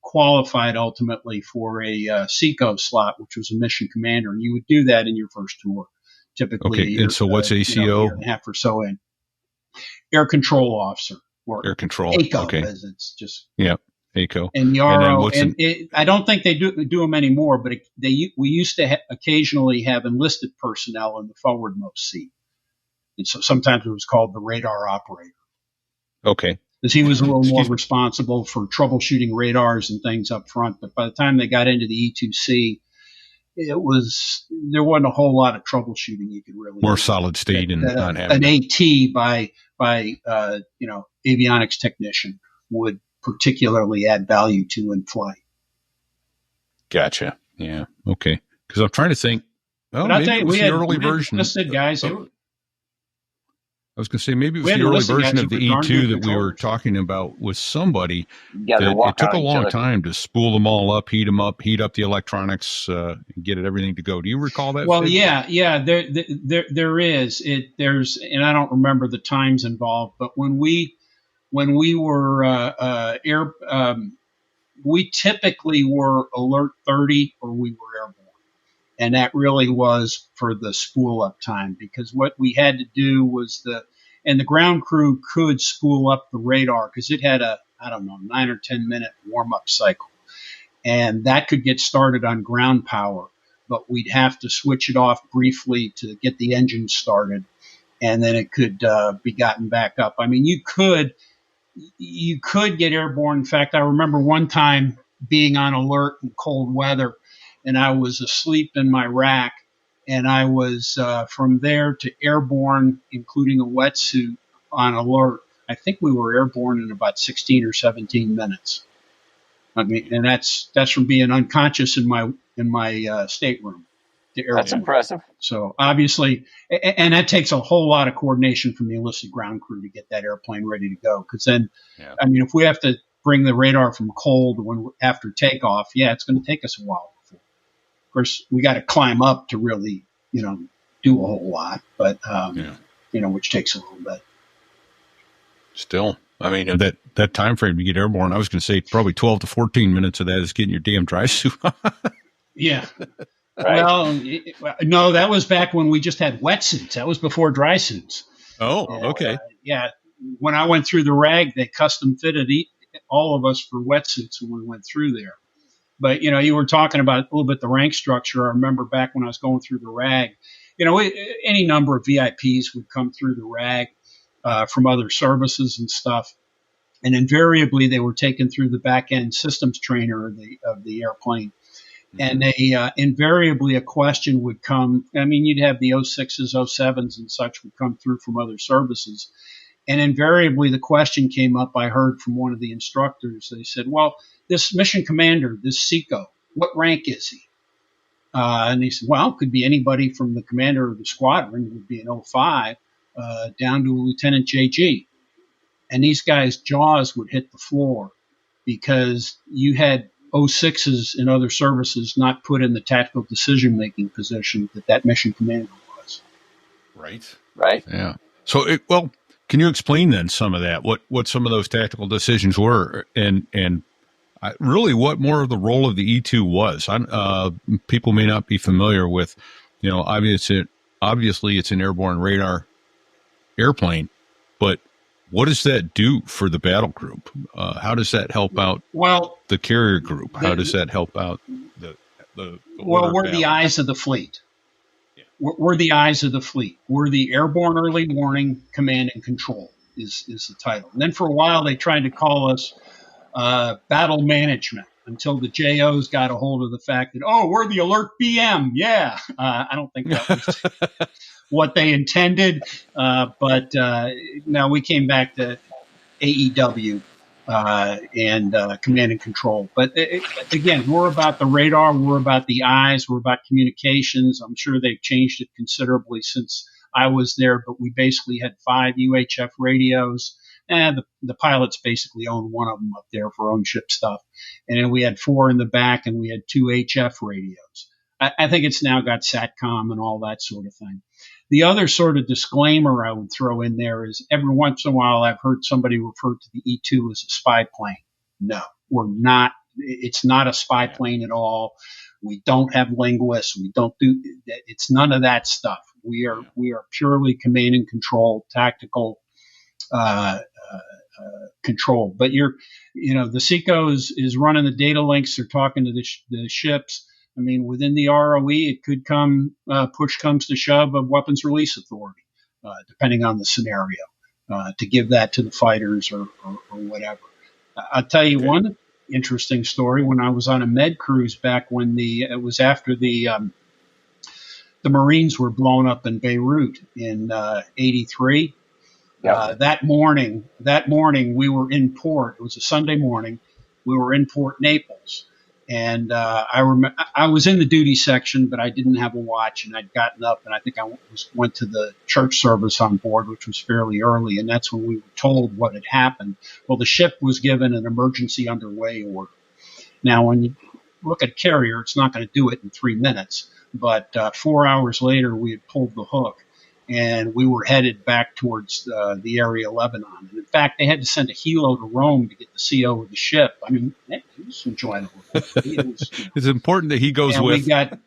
qualified ultimately for a CICO slot, which was a mission commander. And you would do that in your first tour, typically. Okay. And so what's ACO? Year and a half or so in. Air control officer. Or air control. ACO, okay. as it's just. Yeah. ACO. And the RO, I don't think they do them anymore, but we used to occasionally have enlisted personnel in the forwardmost seat. And so sometimes it was called the radar operator. Okay. Because he was a little more responsible for troubleshooting radars and things up front. But by the time they got into the E-2C, there wasn't a whole lot of troubleshooting you could really more do. Solid state and not having an AT by avionics technician would particularly add value to in flight. Gotcha. Yeah. Okay. Because I'm trying to think. Well, but maybe it was the early version. Listed guys. I was going to say maybe it was the early version of the E-2 that we were talking about with somebody. It took a long time to spool them all up, heat up the electronics, and get everything to go. Do you recall that? Well, yeah. There is. There's, and I don't remember the times involved, but when we were we typically were alert 30 or we were airborne. And that really was for the spool up time, because what we had to do was the ground crew could spool up the radar because it had 9 or 10 minute warm up cycle. And that could get started on ground power, but we'd have to switch it off briefly to get the engine started. And then it could be gotten back up. I mean, you could get airborne. In fact, I remember one time being on alert in cold weather, and I was asleep in my rack, and I was from there to airborne, including a wetsuit on alert, I think we were airborne in about 16 or 17 minutes. I mean, and that's from being unconscious in my stateroom. That's impressive. So obviously, and that takes a whole lot of coordination from the enlisted ground crew to get that airplane ready to go. Because then, I mean, if we have to bring the radar from cold after takeoff, it's going to take us a while. Of course, we got to climb up to really, do a whole lot, but which takes a little bit. Still, I mean, that time frame to get airborne, I was going to say probably 12 to 14 minutes of that is getting your damn dry suit on. Yeah. Right. Well, no, that was back when we just had wetsuits. That was before dry suits. Oh, okay. When I went through the RAG, they custom fitted all of us for wetsuits when we went through there. But, you were talking about a little bit the rank structure. I remember back when I was going through the RAG, any number of VIPs would come through the RAG from other services and stuff. And invariably, they were taken through the back-end systems trainer of the airplane. And invariably a question would come. I mean, you'd have the 06s, 07s and such would come through from other services. And invariably the question came up, I heard from one of the instructors. They said, well, this mission commander, this SECO, what rank is he? And he said, well, it could be anybody from the commander of the squadron, it would be an 05, down to a Lieutenant JG. And these guys' jaws would hit the floor because you had 06s in other services not put in the tactical decision-making position that mission commander was. Right. Yeah. So, can you explain then some of that? What some of those tactical decisions were, and really what more of the role of the E-2 was? People may not be familiar with, obviously it's an airborne radar airplane, but what does that do for the battle group? How does that help out the carrier group? How does that help out the we're the eyes of the fleet. Yeah. We're the eyes of the fleet. We're the Airborne Early Warning Command and Control is the title. And then for a while they tried to call us battle management until the JOs got a hold of the fact that, we're the alert BM. Yeah. I don't think that was what they intended. But now we came back to AEW and command and control. But again, we're about the radar. We're about the eyes. We're about communications. I'm sure they've changed it considerably since I was there, but we basically had 5 UHF radios. And the pilots basically owned one of them up there for own ship stuff. And then we had 4 in the back, and we had 2 HF radios. I think it's now got SATCOM and all that sort of thing. The other sort of disclaimer I would throw in there is every once in a while I've heard somebody refer to the E-2 as a spy plane. No, we're not. It's not a spy plane at all. We don't have linguists. We don't do. It's none of that stuff. We are purely command and control, tactical control. But the SECO is running the data links. They're talking to the ships. I mean, within the ROE, it could come, push comes to shove, of weapons release authority, depending on the scenario, to give that to the fighters or whatever. I'll tell you one interesting story. When I was on a med cruise back when it was after the Marines were blown up in Beirut in 83. That morning we were in port. It was a Sunday morning. We were in Port Naples. And I was in the duty section, but I didn't have a watch, and I'd gotten up, and I think I went to the church service on board, which was fairly early, and that's when we were told what had happened. Well, the ship was given an emergency underway order. Now, when you look at carrier, it's not going to do it in 3 minutes, but 4 hours later, we had pulled the hook, and we were headed back towards the area of Lebanon. And in fact, they had to send a helo to Rome to get the CO of the ship. I mean, it was enjoyable. It's important that he goes with. That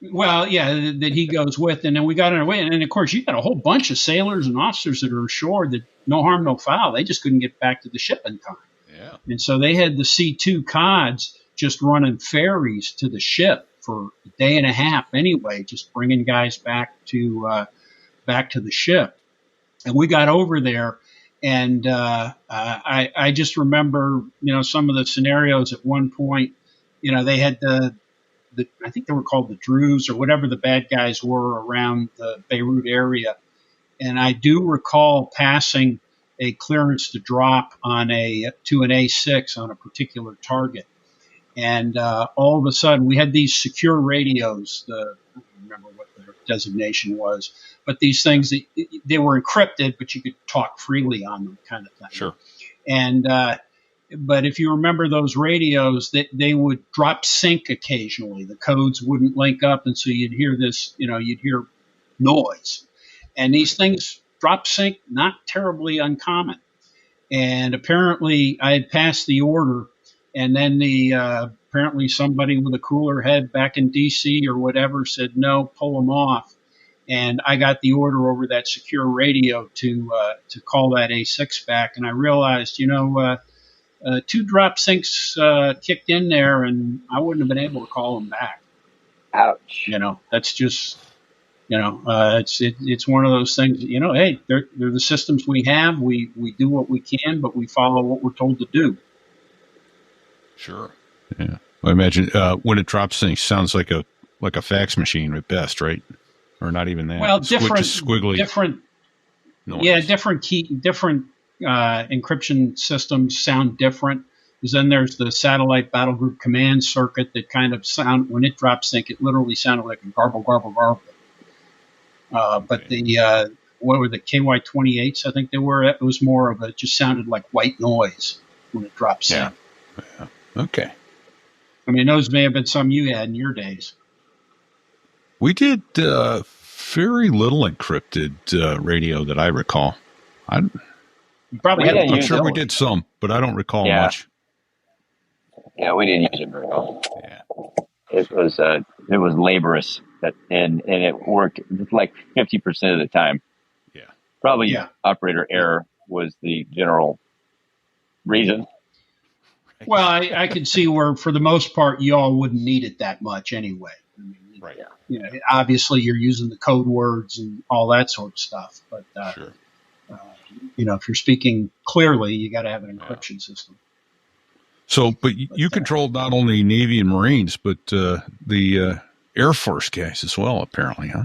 he goes with. And then we got on our way. And of course, you got a whole bunch of sailors and officers that are ashore that no harm, no foul. They just couldn't get back to the ship in time. Yeah. And so they had the C2 CODs just running ferries to the ship for a day and a half anyway, just bringing guys back to the ship. And we got over there, and I just remember, some of the scenarios at one point. They had the I think they were called the Druze or whatever the bad guys were around the Beirut area. And I do recall passing a clearance to drop to an A6 on a particular target. And all of a sudden, we had these secure radios. I don't remember what their designation was, but these things, they were encrypted, but you could talk freely on them, kind of thing. Sure. And but if you remember those radios, they would drop sync occasionally. The codes wouldn't link up, and so you'd hear you'd hear noise. And these things drop sync, not terribly uncommon. And apparently, I had passed the order. And then apparently somebody with a cooler head back in D.C. or whatever said, no, pull them off. And I got the order over that secure radio to call that A6 back. And I realized, 2 drop syncs kicked in there, and I wouldn't have been able to call them back. Ouch. That's just, it's one of those things, hey, they're the systems we have. We do what we can, but we follow what we're told to do. Sure. Yeah. I imagine when it drops things, sounds like a fax machine at best, right? Or not even that. Well, different noise. Yeah, different encryption systems sound different. Because then there's the satellite battle group command circuit that kind of sound, when it drops sync, it literally sounded like a garble, garble, garble. But what were the KY-28s? I think they were. It was more of it just sounded like white noise when it drops sync. Yeah. Okay. I mean, those may have been some you had in your days. We did very little encrypted radio that I recall. You probably had. I'm sure we did some, but I don't recall much. Yeah, we didn't use it very often. Yeah. It was laborious, and it worked like 50% of the time. Yeah. Probably operator error was the general reason. Well, I could see where, for the most part, y'all wouldn't need it that much anyway. I mean, right. Obviously, you're using the code words and all that sort of stuff. But, sure. If you're speaking clearly, you got to have an encryption system. So, but you controlled not only Navy and Marines, but the Air Force guys as well, apparently, huh?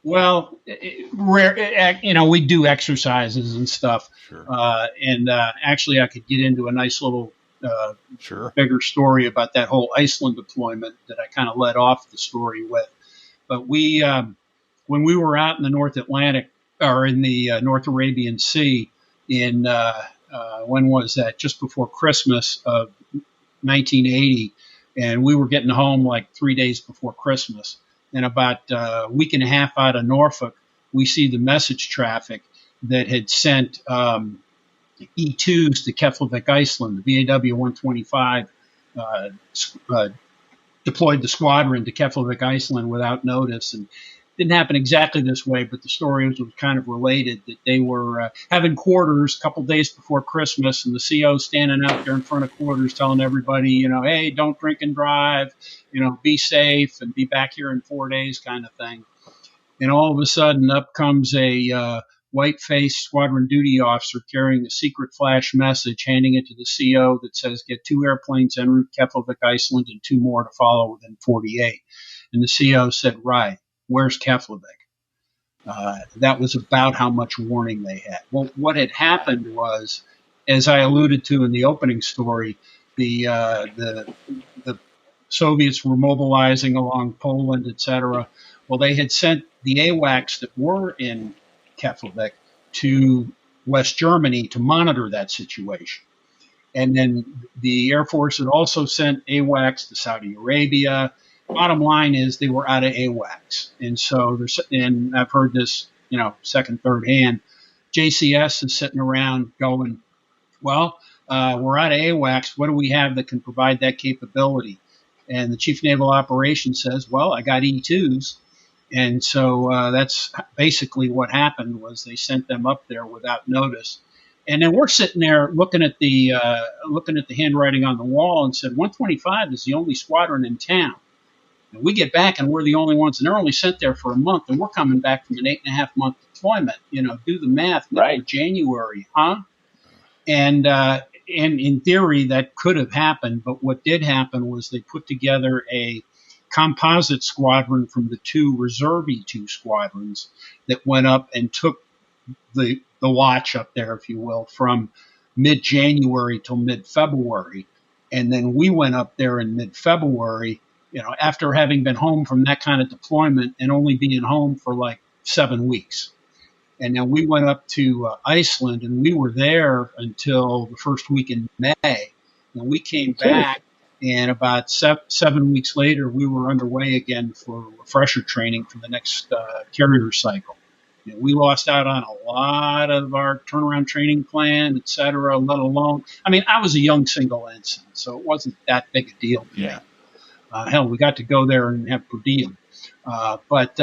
Well, we do exercises and stuff. Sure. And actually, I could get into a nice little bigger story about that whole Iceland deployment that I kind of led off the story with. But when we were out in the North Atlantic, or in the North Arabian Sea in, when was that? Just before Christmas of 1980. And we were getting home like 3 days before Christmas. And about a week and a half out of Norfolk, we see the message traffic that had sent E-2s to Keflavik, Iceland. The VAW-125 deployed the squadron to Keflavik, Iceland without notice. And it didn't happen exactly this way, but the story was kind of related that they were having quarters a couple days before Christmas, and the CO standing out there in front of quarters telling everybody, hey, don't drink and drive, be safe and be back here in 4 days kind of thing. And all of a sudden up comes a white-faced squadron duty officer carrying a secret flash message, handing it to the CO that says, get 2 airplanes en route Keflavik, Iceland, and 2 more to follow within 48. And the CO said, right, where's Keflavik? That was about how much warning they had. Well, what had happened was, as I alluded to in the opening story, the Soviets were mobilizing along Poland, etc. Well, they had sent the AWACS that were in Keflavik to West Germany to monitor that situation. And then the Air Force had also sent AWACS to Saudi Arabia. Bottom line is they were out of AWACS. And so, and I've heard this, second, third hand, JCS is sitting around going, well, we're out of AWACS. What do we have that can provide that capability? And the Chief Naval Operations says, well, I got E-2s. And so that's basically what happened was they sent them up there without notice. And then we're sitting there looking at the handwriting on the wall and said, 125 is the only squadron in town. And we get back and we're the only ones, and they're only sent there for a month, and we're coming back from an 8.5 month deployment. Do the math. Right. January, huh? And in theory that could have happened, but what did happen was they put together a composite squadron from the 2 reserve E-2 squadrons that went up and took the watch up there, if you will, from mid-January till mid-February. And then we went up there in mid-February, after having been home from that kind of deployment and only being home for like 7 weeks. And then we went up to Iceland, and we were there until the first week in May. And we came back, and about 7 weeks later, we were underway again for refresher training for the next carrier cycle. We lost out on a lot of our turnaround training plan, et cetera, let alone, I was a young single ensign, so it wasn't that big a deal to me. Hell, we got to go there and have per diem. But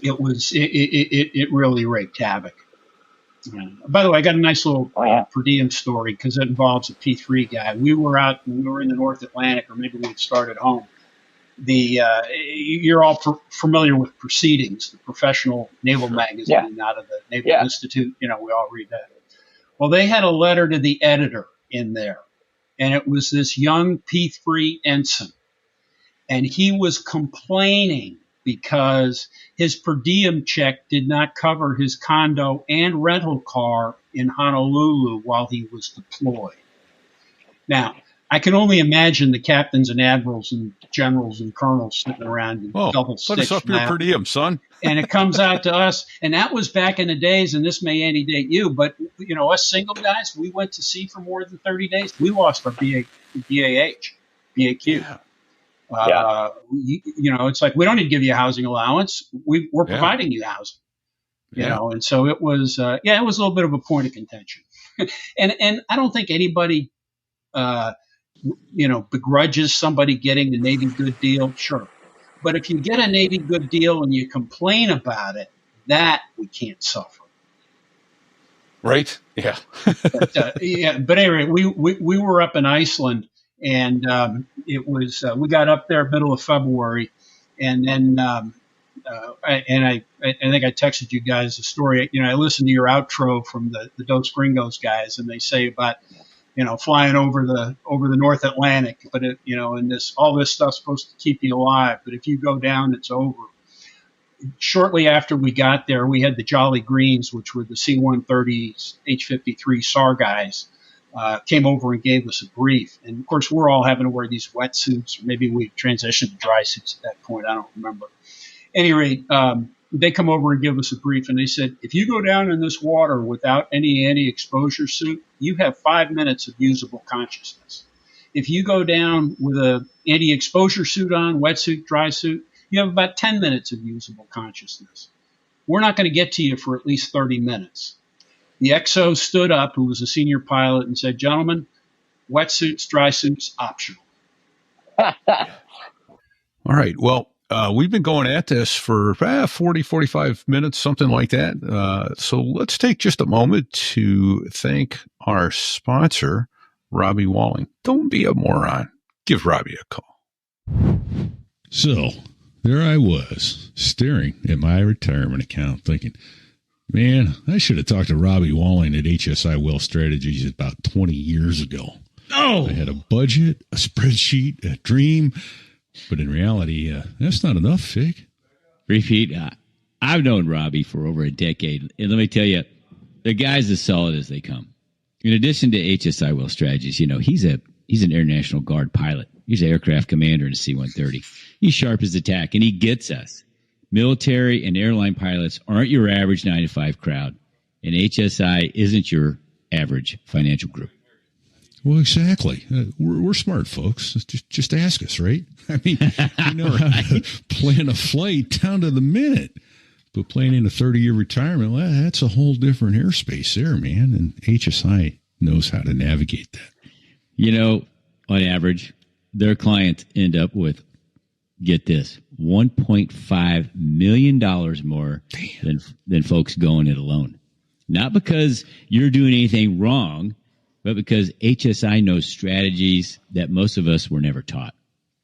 it really wreaked havoc. By the way, I got a nice little per diem story because it involves a P3 guy. We were in the North Atlantic, or maybe we'd started home. You're all familiar with Proceedings, the professional naval magazine out of the Naval Institute. We all read that. Well, they had a letter to the editor in there, and it was this young P3 ensign, and he was complaining because his per diem check did not cover his condo and rental car in Honolulu while he was deployed. Now, I can only imagine the captains and admirals and generals and colonels sitting around and double stitched. Put us up your per diem, son. And it comes out to us, and that was back in the days, and this may antedate you, but us single guys, we went to sea for more than 30 days. We lost our BAQ. It's like, we don't need to give you a housing allowance. We're providing you housing. And so it was, it was a little bit of a point of contention. and I don't think anybody, begrudges somebody getting the Navy good deal. Sure. But if you get a Navy good deal and you complain about it, that we can't suffer. Right. Yeah. But anyway, we were up in Iceland, and it was, we got up there middle of February, and then, I think I texted you guys a story. I listened to your outro from the Dos Gringos guys, and they say about, flying over the North Atlantic, but and all this stuff's supposed to keep you alive. But if you go down, it's over. Shortly after we got there, we had the Jolly Greens, which were the C-130s, H-53 SAR guys, came over and gave us a brief. And of course, we're all having to wear these wetsuits, or maybe we transitioned to dry suits at that point. I don't remember. At any rate, they come over and give us a brief, and they said, if you go down in this water without any anti-exposure suit, you have 5 minutes of usable consciousness. If you go down with an anti-exposure suit on, wetsuit, dry suit, you have about 10 minutes of usable consciousness. We're not going to get to you for at least 30 minutes. The XO stood up, who was a senior pilot, and said, gentlemen, wetsuits, dry suits, optional. All right. Well, we've been going at this for 40, 45 minutes, something like that. So let's take just a moment to thank our sponsor, Robbie Walling. Don't be a moron. Give Robbie a call. So there I was, staring at my retirement account, thinking, man, I should have talked to Robbie Walling at HSI Wealth Strategies about 20 years ago. Oh! I had a budget, a spreadsheet, a dream. But in reality, that's not enough, Fig. Repeat. I've known Robbie for over a decade, and let me tell you, the guy's as solid as they come. In addition to HSI Wealth Strategies, he's an Air National Guard pilot. He's an aircraft commander in a C-130. He's sharp as a tack, and he gets us. Military and airline pilots aren't your average 9-to-5 crowd, and HSI isn't your average financial group. Well, exactly. We're smart folks. Just ask us, right? I mean, we know how to plan a flight down to the minute. But planning a 30-year retirement, well, that's a whole different airspace there, man. And HSI knows how to navigate that. On average, their clients end up with, get this, $1.5 million more than folks going it alone. Not because you're doing anything wrong, but because HSI knows strategies that most of us were never taught.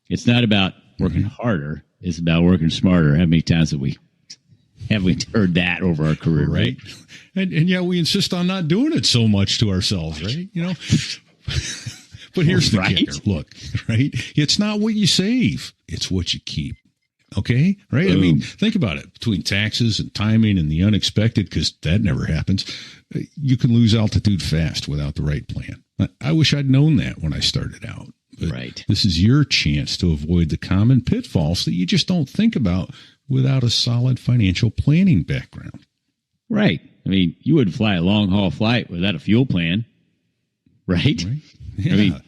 It's not about working harder. It's about working smarter. How many times have we heard that over our career, right? And yet we insist on not doing it so much to ourselves, right? But here's the kicker. Look, right? It's not what you save. It's what you keep. Okay. Right. Boom. I mean, think about it. Between taxes and timing and the unexpected, because that never happens, you can lose altitude fast without the right plan. I wish I'd known that when I started out. But Right. This is your chance to avoid the common pitfalls that you just don't think about without a solid financial planning background. Right. I mean, you wouldn't fly a long haul flight without a fuel plan. Right. Yeah. I mean,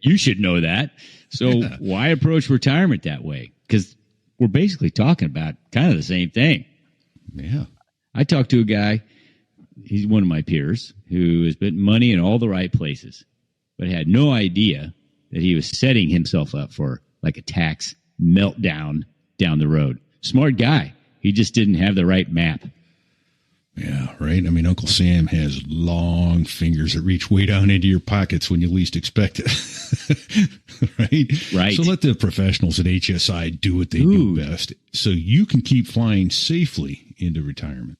you should know that. So why approach retirement that way? Because we're basically talking about kind of the same thing. Yeah. I talked to a guy, he's one of my peers, who has put money in all the right places, but had no idea that he was setting himself up for like a tax meltdown down the road. Smart guy. He just didn't have the right map. Yeah, right. I mean, Uncle Sam has long fingers that reach way down into your pockets when you least expect it. Right? Right. So let the professionals at HSI do what they do best so you can keep flying safely into retirement.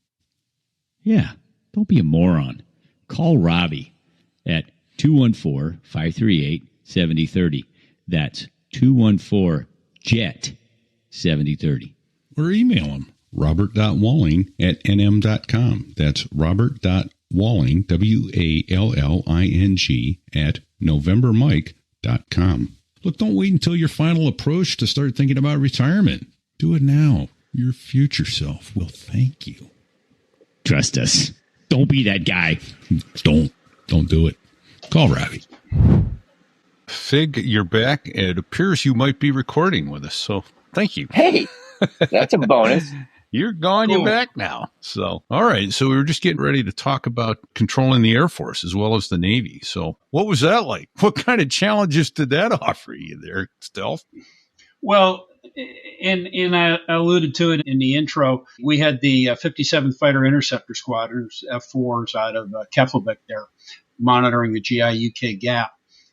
Yeah. Don't be a moron. Call Robbie at 214-538-7030. That's 214-JET-7030. Or email him. Robert.Walling@nm.com. That's Robert.Walling, WALLING, @NovemberMike.com. Look, don't wait until your final approach to start thinking about retirement. Do it now. Your future self will thank you. Trust us. Don't be that guy. Don't do it. Call Robbie. Fig, you're back. It appears you might be recording with us, so thank you. Hey, that's a bonus. You're gone. Cool. You're back now. So, all right. So we were just getting ready to talk about controlling the Air Force as well as the Navy. So what was that like? What kind of challenges did that offer you there, Stealth? Well, and I alluded to it in the intro. We had the 57th Fighter Interceptor Squadrons, F4s, out of Keflavik there, monitoring the GI-UK gap.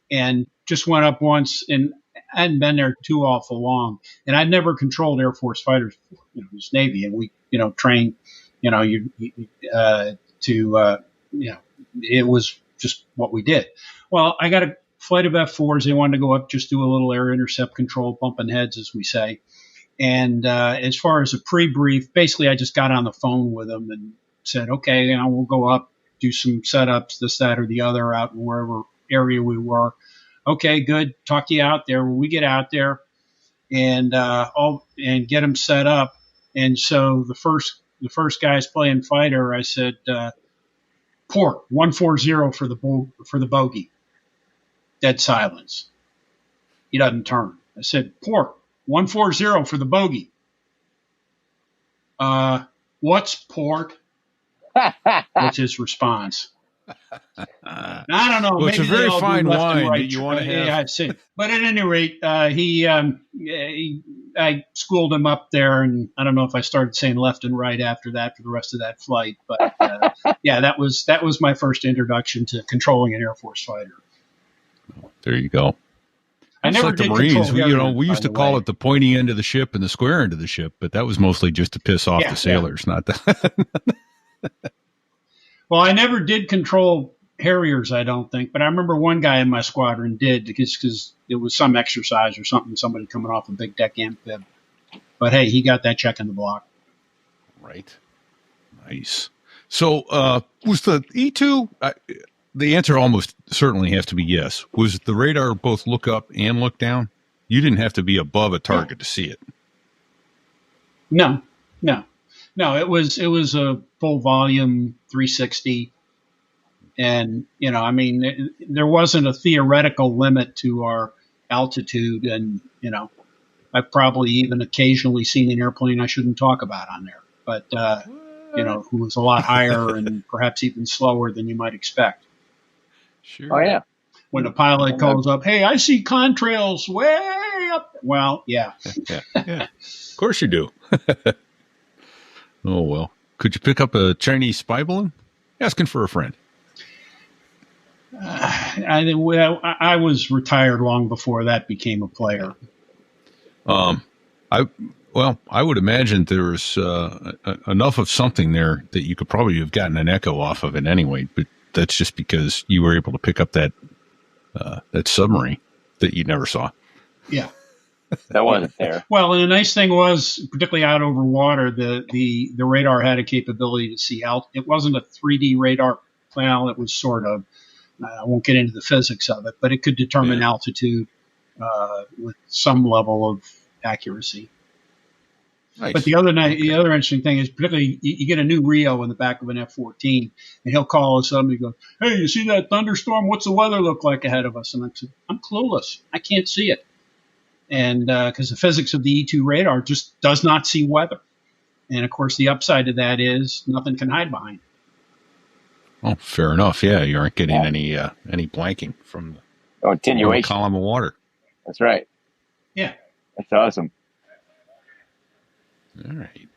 And just went up once, and I hadn't been there too awful long. And I'd never controlled Air Force fighters before. It was Navy, and we, trained, it was just what we did. Well, I got a flight of F4s. They wanted to go up, just do a little air intercept control, bumping heads, as we say. And as far as a pre-brief, basically I just got on the phone with them and said, okay, we'll go up, do some setups, this, that, or the other out in wherever area we were. Okay, good. Talk to you out there. When we get out there and get them set up. And so the first guys playing fighter, I said, port 140 for the bogey. Dead silence. He doesn't turn. I said, port 140 for the bogey. What's port? What's his response? I don't know. Well, maybe it's a very fine wine right. that you want to have. Yeah, I'd say. But at any rate, I schooled him up there, and I don't know if I started saying left and right after that for the rest of that flight. But yeah, that was my first introduction to controlling an Air Force fighter. There you go. I never did the Marines. control We used to call it the pointy end of the ship and the square end of the ship, but that was mostly just to piss off the sailors, not that. Well, I never did control Harriers, I don't think, but I remember one guy in my squadron did because it was some exercise or something, somebody coming off a big deck amphib. But hey, he got that check in the block. Right. Nice. So was the E-2, the answer almost certainly has to be yes. Was the radar both look up and look down? You didn't have to be above a target to see it. No. It was a full volume 360, and there wasn't a theoretical limit to our altitude, and I've probably even occasionally seen an airplane I shouldn't talk about on there, but who was a lot higher and perhaps even slower than you might expect. Sure. Oh yeah. When the pilot calls up, hey, I see contrails way up. Well, yeah. Yeah. Of course you do. Oh, well. Could you pick up a Chinese spy balloon? Asking for a friend. I was retired long before that became a player. I would imagine there's enough of something there that you could probably have gotten an echo off of it anyway, but that's just because you were able to pick up that submarine that you never saw. Yeah. That wasn't there. Well, and the nice thing was, particularly out over water, the radar had a capability to see out. It wasn't a 3D radar. Well, it was sort of. I won't get into the physics of it, but it could determine altitude with some level of accuracy. Nice. But the other interesting thing is, particularly, you get a new Rio in the back of an F-14, and he'll call us up and he goes, "Hey, you see that thunderstorm? What's the weather look like ahead of us?" And I said, "I'm clueless. I can't see it." And because the physics of the E-2 radar just does not see weather. And of course, the upside of that is nothing can hide behind it. Oh, fair enough. Yeah, you aren't getting any blanking from the attenuation column of water. That's right. Yeah, that's awesome. All right.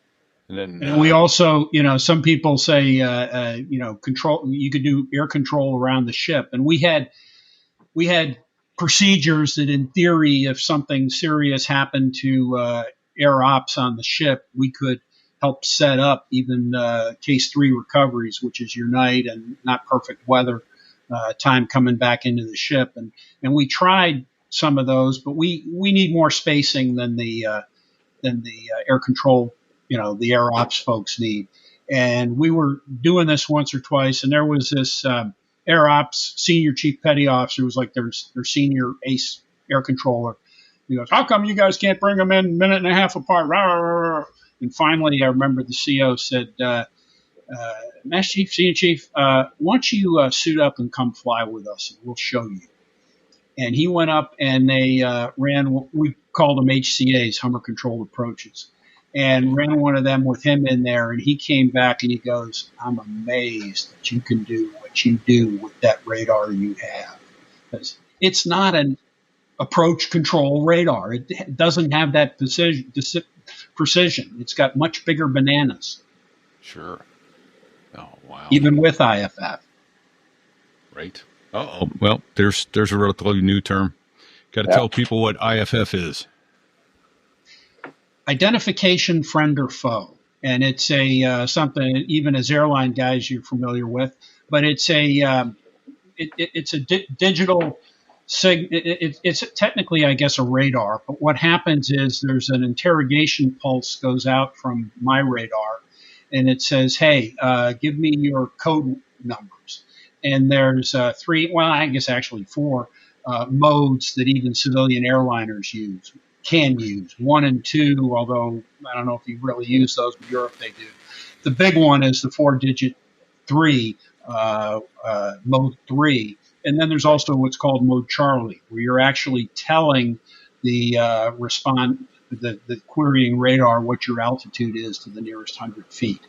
And we also, some people say, control. You could do air control around the ship, and we had procedures that, in theory, if something serious happened to air ops on the ship, we could help set up even case 3 recoveries, which is your night and not perfect weather time coming back into the ship. And we tried some of those, but we need more spacing than the air control, the air ops folks need. And we were doing this once or twice, and there was this air ops senior chief petty officer who was like their senior ace air controller. He goes, "How come you guys can't bring them in a minute and a half apart?" Rah, rah, rah, rah. And finally, I remember the CO said, "Master Chief, Senior Chief, why don't you suit up and come fly with us, and we'll show you." And he went up, and they ran what we called them HCAs, Hummer Controlled Approaches, and ran one of them with him in there. And he came back, and he goes, "I'm amazed that you can do what you do with that radar you have. Because it's not an approach control radar. It doesn't have that precision. It's got much bigger bananas." Sure. Oh, wow. Even with IFF. Right. Uh-oh. Well, there's a relatively new term. Got to tell people what IFF is. Identification friend or foe. And it's a something even as airline guys you're familiar with, but it's a digital it's technically, I guess, a radar, but what happens is there's an interrogation pulse goes out from my radar, and it says, "Hey, give me your code numbers." And there's 3, well, I guess actually 4 modes that even civilian airliners can use. 1 and 2, although I don't know if you really use those, but Europe they do. The big one is the 4-digit 3, mode 3. And then there's also what's called mode Charlie, where you're actually telling the the querying radar what your altitude is to the nearest 100 feet.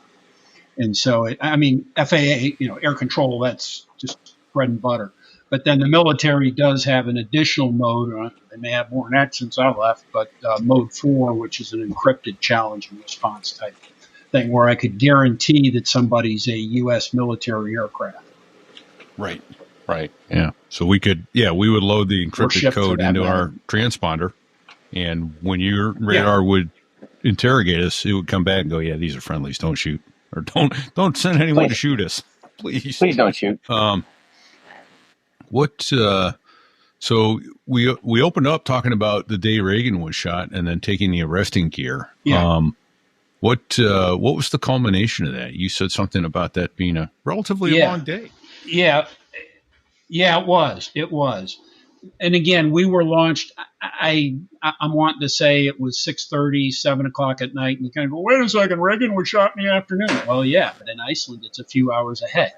And so, FAA, air control, that's just bread and butter. But then the military does have an additional mode. They may have more than that since I left, but mode 4, which is an encrypted challenge and response type thing, where I could guarantee that somebody's a U.S. military aircraft. Right. Yeah. So we would load the encrypted code into our transponder, and when your radar would interrogate us, it would come back and go, "Yeah, these are friendlies. Don't shoot, or don't send anyone to shoot us, please. Please don't shoot." So we opened up talking about the day Reagan was shot, and then taking the arresting gear. Yeah. What was the culmination of that? You said something about that being a relatively long day. Yeah, it was. And again, we were launched. I'm wanting to say it was 6:30, 7 o'clock at night, and you kind of go, "Wait a second, Reagan was shot in the afternoon." Well, yeah, but in Iceland, it's a few hours ahead.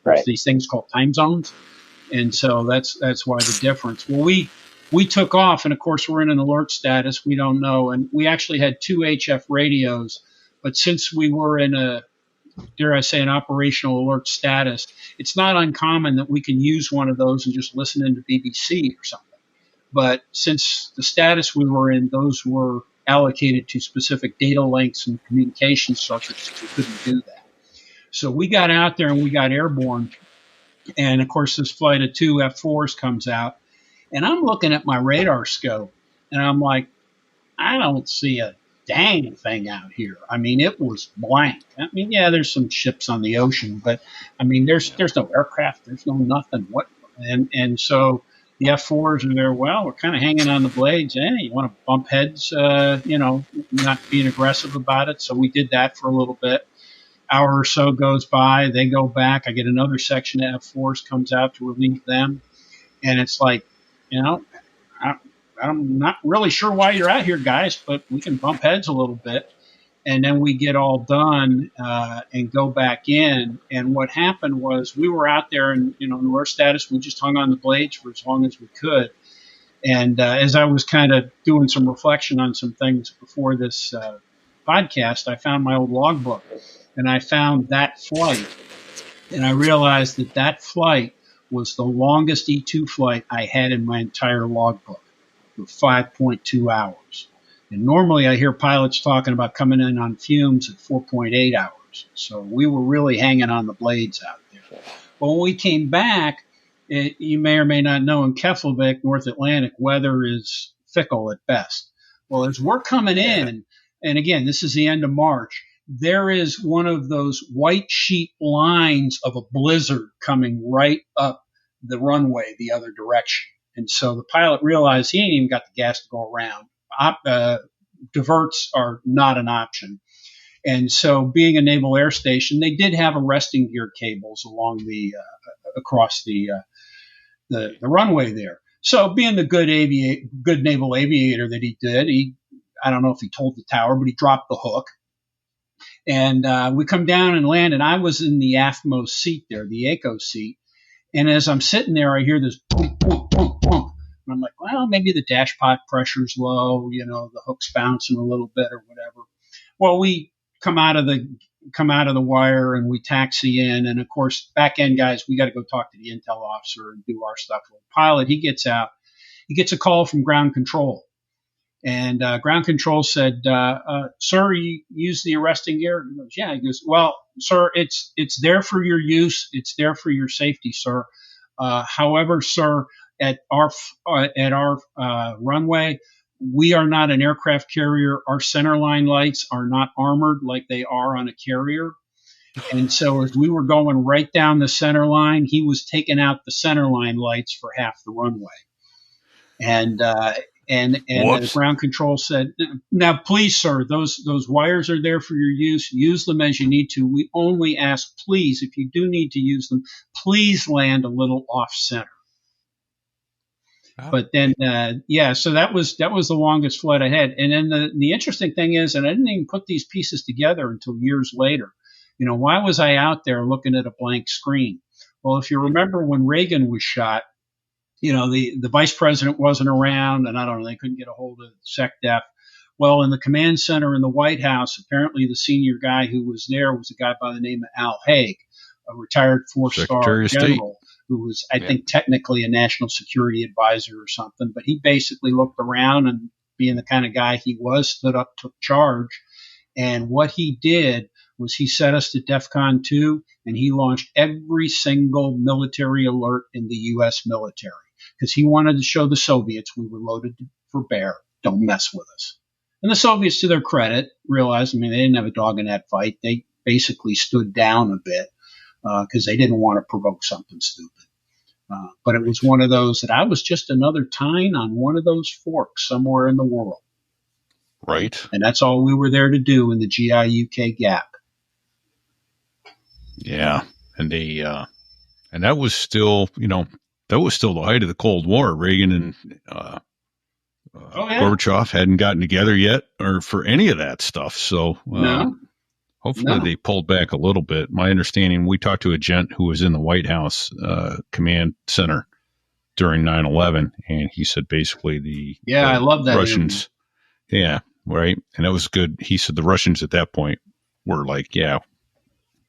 There's these things called time zones, and so that's why the difference. Well, we took off, and of course, we're in an alert status. We don't know, and we actually had 2 HF radios, but since we were in a, dare I say, an operational alert status, it's not uncommon that we can use one of those and just listen into BBC or something. But since the status we were in, those were allocated to specific data links and communication structures, we couldn't do that. So we got out there and we got airborne. And of course, this flight of 2 F4s comes out, and I'm looking at my radar scope, and I'm like, I don't see a dang thing out here. It was blank. There's some ships on the ocean, but there's no aircraft, there's no nothing. And so the F4s are there. Well, we're kind of hanging on the blades. Hey, you want to bump heads, not being aggressive about it. So we did that for a little bit. Hour or so goes by. They go back. I get another section of F4s comes out to relieve them. And it's like, I'm not really sure why you're out here, guys, but we can bump heads a little bit. And then we get all done and go back in. And what happened was we were out there and, in our status, we just hung on the blades for as long as we could. And as I was kind of doing some reflection on some things before this podcast, I found my old logbook. And I found that flight. And I realized that flight was the longest E-2 flight I had in my entire logbook, for 5.2 hours. And normally I hear pilots talking about coming in on fumes at 4.8 hours. So we were really hanging on the blades out there. But when we came back, you may or may not know in Keflavik, North Atlantic, weather is fickle at best. Well, as we're coming in, and again, this is the end of March, there is one of those white sheet lines of a blizzard coming right up the runway the other direction. And so the pilot realized he ain't even got the gas to go around. Diverts are not an option. And so being a naval air station, they did have arresting gear cables along across the runway there. So being the good naval aviator that he did, I don't know if he told the tower, but he dropped the hook. And we come down and land, and I was in the aftmost seat there, the ACO seat. And as I'm sitting there, I hear this boom, boom, boom, boom. And I'm like, well, maybe the dash pot pressure's low, the hook's bouncing a little bit or whatever. Well, we come out of the wire and we taxi in. And of course, back end guys, we got to go talk to the intel officer and do our stuff. Well, the pilot, he gets out, he gets a call from ground control. And ground control said, sir, you use the arresting gear? He goes, yeah. He goes, well, sir, it's there for your use. It's there for your safety, sir. However, sir, at our runway, we are not an aircraft carrier. Our centerline lights are not armored like they are on a carrier. And so as we were going right down the center line, he was taking out the centerline lights for half the runway. And the ground control said, now, please, sir, those wires are there for your use. Use them as you need to. We only ask, please, if you do need to use them, please land a little off center. But then, so that was the longest flight I had. And then the interesting thing is, and I didn't even put these pieces together until years later. Why was I out there looking at a blank screen? Well, if you remember when Reagan was shot, the vice president wasn't around, and I don't know, they couldn't get a hold of SecDef. Well, in the command center in the White House, apparently the senior guy who was there was a guy by the name of Al Haig, a retired four-star general who was, I think, technically a national security advisor or something. But he basically looked around and, being the kind of guy he was, stood up, took charge. And what he did was he set us to DEFCON 2, and he launched every single military alert in the U.S. military. Because he wanted to show the Soviets we were loaded for bear. Don't mess with us. And the Soviets, to their credit, realized, they didn't have a dog in that fight. They basically stood down a bit because they didn't want to provoke something stupid. But it was one of those that I was just another tine on one of those forks somewhere in the world. Right. And that's all we were there to do in the GI-UK gap. Yeah. And and that was still, that was still the height of the Cold War. Reagan and Gorbachev hadn't gotten together yet, or for any of that stuff. So hopefully they pulled back a little bit. My understanding, we talked to a gent who was in the White House command center during 9/11, and he said basically I love that Russians. Interview. Yeah, right. And that was good. He said the Russians at that point were like, yeah,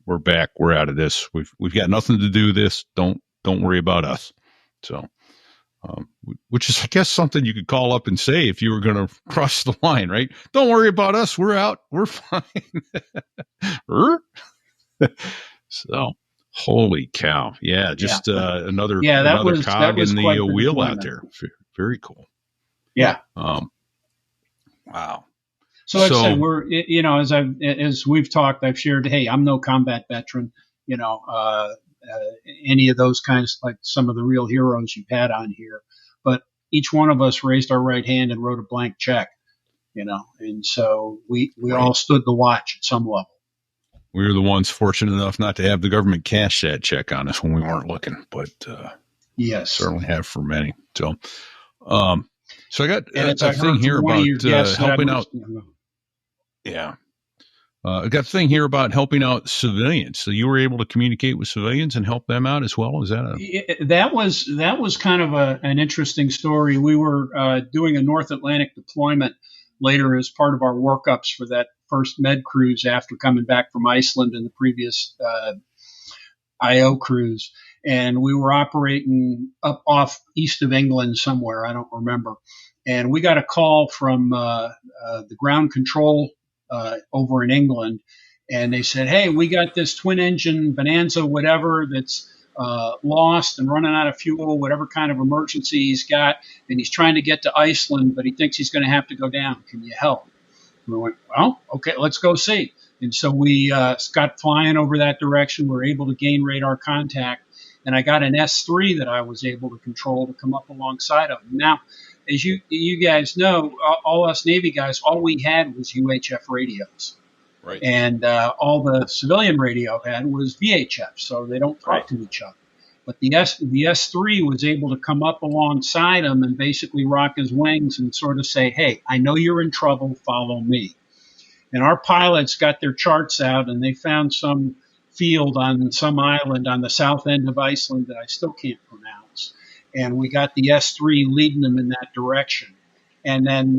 we're back. We're out of this. We've got nothing to do with this. Don't worry about us. So, which is, I guess, something you could call up and say if you were going to cross the line, right? Don't worry about us. We're out. We're fine. So, holy cow. Yeah. Just another cog in the wheel out there. Very cool. Yeah. Wow. So like I said, we're, as we've talked, I've shared, hey, I'm no combat veteran. any of those kinds, like some of the real heroes you've had on here. But each one of us raised our right hand and wrote a blank check, and so we all stood the watch at some level. We were the ones fortunate enough not to have the government cash that check on us when we weren't looking, but yes, certainly have for many. So, so I got and a thing here about helping out. Yeah. I got a thing here about helping out civilians. So you were able to communicate with civilians and help them out as well. Is that that was kind of an interesting story. We were doing a North Atlantic deployment later as part of our workups for that first med cruise after coming back from Iceland and the previous IO cruise. And we were operating up off east of England somewhere. I don't remember. And we got a call from the ground control over in England. And they said, hey, we got this twin engine Bonanza, whatever, that's lost and running out of fuel, whatever kind of emergency he's got. And he's trying to get to Iceland, but he thinks he's going to have to go down. Can you help? And we went, well, okay, let's go see. And so we got flying over that direction. We were able to gain radar contact. And I got an S3 that I was able to control to come up alongside of him. Now, as you guys know, all us Navy guys, all we had was UHF radios. right? And all the civilian radio had was VHF, so they don't talk to each other. But the S3 was able to come up alongside him and basically rock his wings and sort of say, hey, I know you're in trouble, follow me. And our pilots got their charts out, and they found some field on some island on the south end of Iceland that I still can't pronounce. And we got the S3 leading them in that direction. And then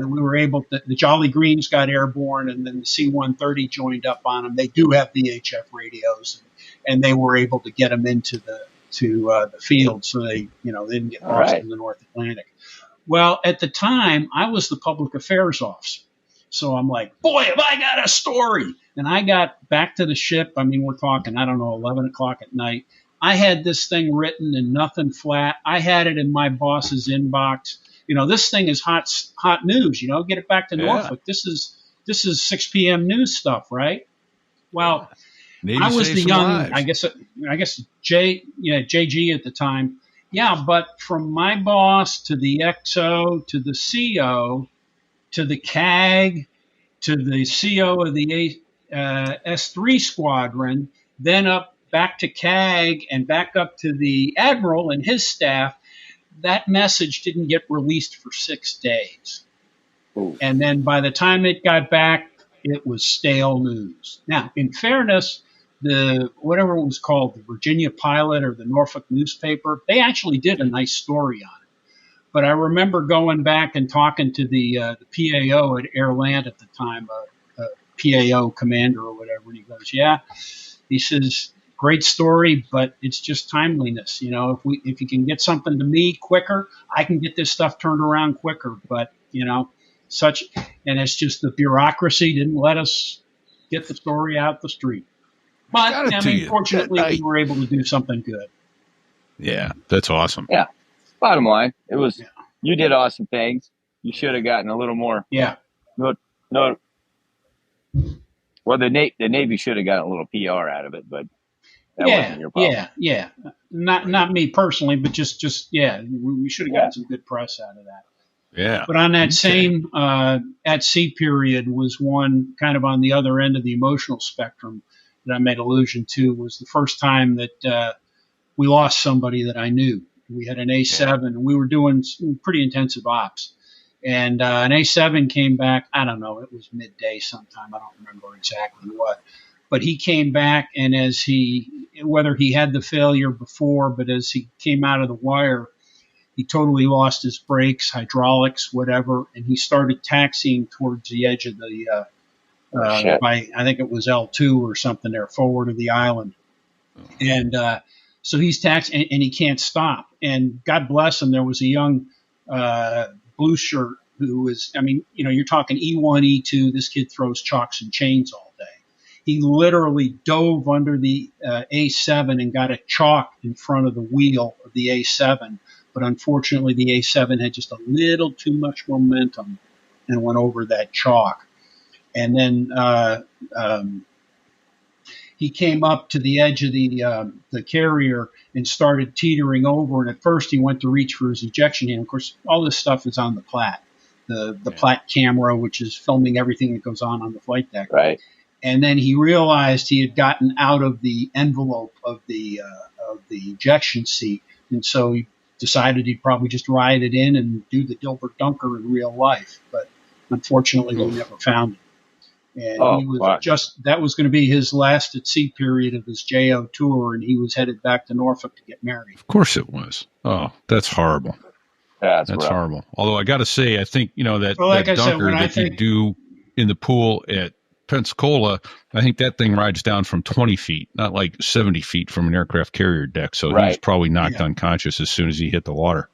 we were able to, the Jolly Greens got airborne, and then the C-130 joined up on them. They do have VHF radios, and they were able to get them into the field, so they didn't get lost in the North Atlantic. Well, at the time, I was the public affairs officer. So I'm like, boy, have I got a story. And I got back to the ship. I mean, we're talking, 11 o'clock at night. I had this thing written and nothing flat. I had it in my boss's inbox. This thing is hot news. Get it back to Norfolk. This is 6 p.m. news stuff, right? Well, Maybe I was the young, lives. I guess JG at the time. Yeah, but from my boss to the XO to the CO to the CAG to the CO of the S3 squadron, then up back to CAG and back up to the admiral and his staff, that message didn't get released for 6 days. Ooh. And then by the time it got back, it was stale news. Now, in fairness, whatever it was called, the Virginia Pilot or the Norfolk newspaper, they actually did a nice story on it. But I remember going back and talking to the PAO at Airland at the time, PAO commander or whatever, and he goes, yeah. He says, great story, but it's just timeliness. If you can get something to me quicker, I can get this stuff turned around quicker. But, and it's just the bureaucracy didn't let us get the story out the street. But, fortunately, we were able to do something good. Yeah, that's awesome. Yeah. Bottom line, it was you did awesome things. You should have gotten a little more. Yeah. No. Well, the Navy should have gotten a little PR out of it, but that wasn't your problem. Yeah. Not me personally, but just we should have gotten some good press out of that. Yeah. But on that same at sea period was one kind of on the other end of the emotional spectrum that I made allusion to, was the first time that we lost somebody that I knew. We had an A7, and we were doing some pretty intensive ops. And an A7 came back, I don't know, it was midday sometime. I don't remember exactly what. But he came back, and whether he had the failure before, but as he came out of the wire, he totally lost his brakes, hydraulics, whatever, and he started taxiing towards the edge of the, I think it was L2 or something there, forward of the island. And so he's taxiing, and he can't stop. And God bless him, there was a young blue shirt who was, you're talking E1, E2, this kid throws chalks and chains all day. He literally dove under the A7 and got a chalk in front of the wheel of the A7. But unfortunately, the A7 had just a little too much momentum and went over that chalk. And then he came up to the edge of the carrier and started teetering over. And at first he went to reach for his ejection handle. Of course, all this stuff is on the Platt, the Platt camera, which is filming everything that goes on the flight deck. Right. And then he realized he had gotten out of the envelope of the ejection seat, and so he decided he'd probably just ride it in and do the Dilbert Dunker in real life. But unfortunately, we never found him. And he was that was going to be his last at sea period of his JO tour, and he was headed back to Norfolk to get married. Of course it was. Oh, that's horrible. Yeah, that's horrible. Although I got to say, I think, that like dunker that you do in the pool at Pensacola, I think that thing rides down from 20 feet, not like 70 feet from an aircraft carrier deck. So he was probably knocked unconscious as soon as he hit the water.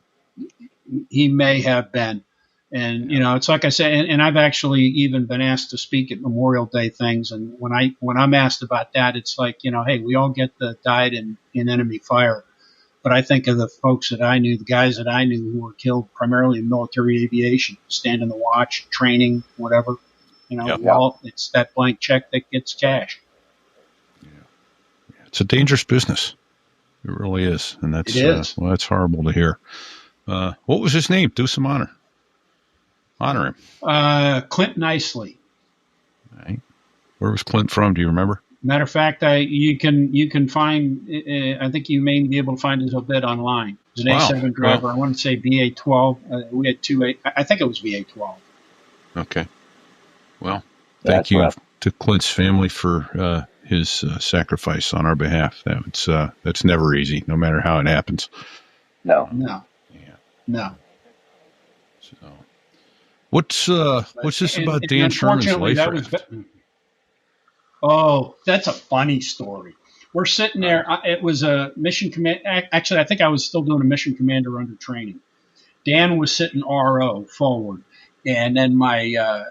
He may have been. And, it's like I said, and I've actually even been asked to speak at Memorial Day things. And when I'm asked about that, it's like, hey, we all get the died in enemy fire. But I think of the folks that I knew, the guys that I knew who were killed primarily in military aviation, standing the watch, training, whatever. Well, it's that blank check that gets cash. Yeah. It's a dangerous business. It really is. And that's, that's horrible to hear. What was his name? Do some honor. Honor him. Clint Nicely. Right. Where was Clint from? Do you remember? Matter of fact, you can find. I think you may be able to find his obit online. He's an A7 driver. I want to say VA-12. We had two. I think it was VA-12. Okay. Well, thank you to Clint's family for his sacrifice on our behalf. That's never easy, no matter how it happens. No. No. So, what's this about Dan Sherman's life raft? That's a funny story. We're sitting there. It was a mission command. Actually, I think I was still doing a mission commander under training. Dan was sitting RO forward, and then my,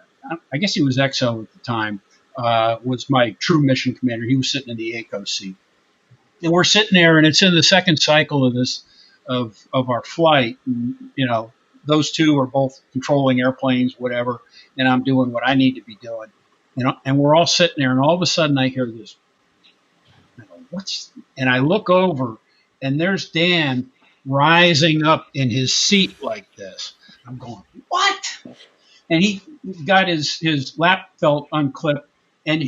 I guess he was XO at the time, was my true mission commander. He was sitting in the ACO seat, and we're sitting there, and it's in the second cycle of this of our flight. And, those two are both controlling airplanes, whatever, and I'm doing what I need to be doing. And we're all sitting there, and all of a sudden I hear this. I go, and I look over, and there's Dan rising up in his seat like this. I'm going, what? And he got his lap belt unclipped, and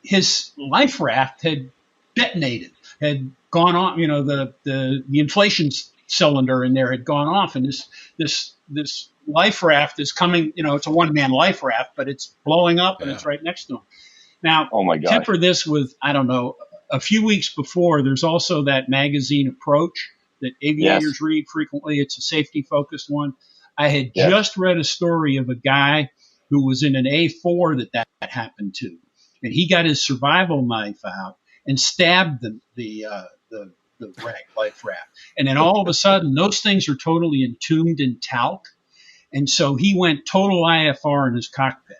his life raft had detonated, had gone off. The inflation cylinder in there had gone off, and this life raft is coming. It's a one-man life raft, but it's blowing up, and it's right next to him. Now, oh my gosh. Temper this with, I don't know, a few weeks before, there's also that magazine Approach that aviators read frequently. It's a safety-focused one. I had just read a story of a guy who was in an A4 that happened to, and he got his survival knife out and stabbed the life raft. And then all of a sudden, those things are totally entombed in talc. And so he went total IFR in his cockpit.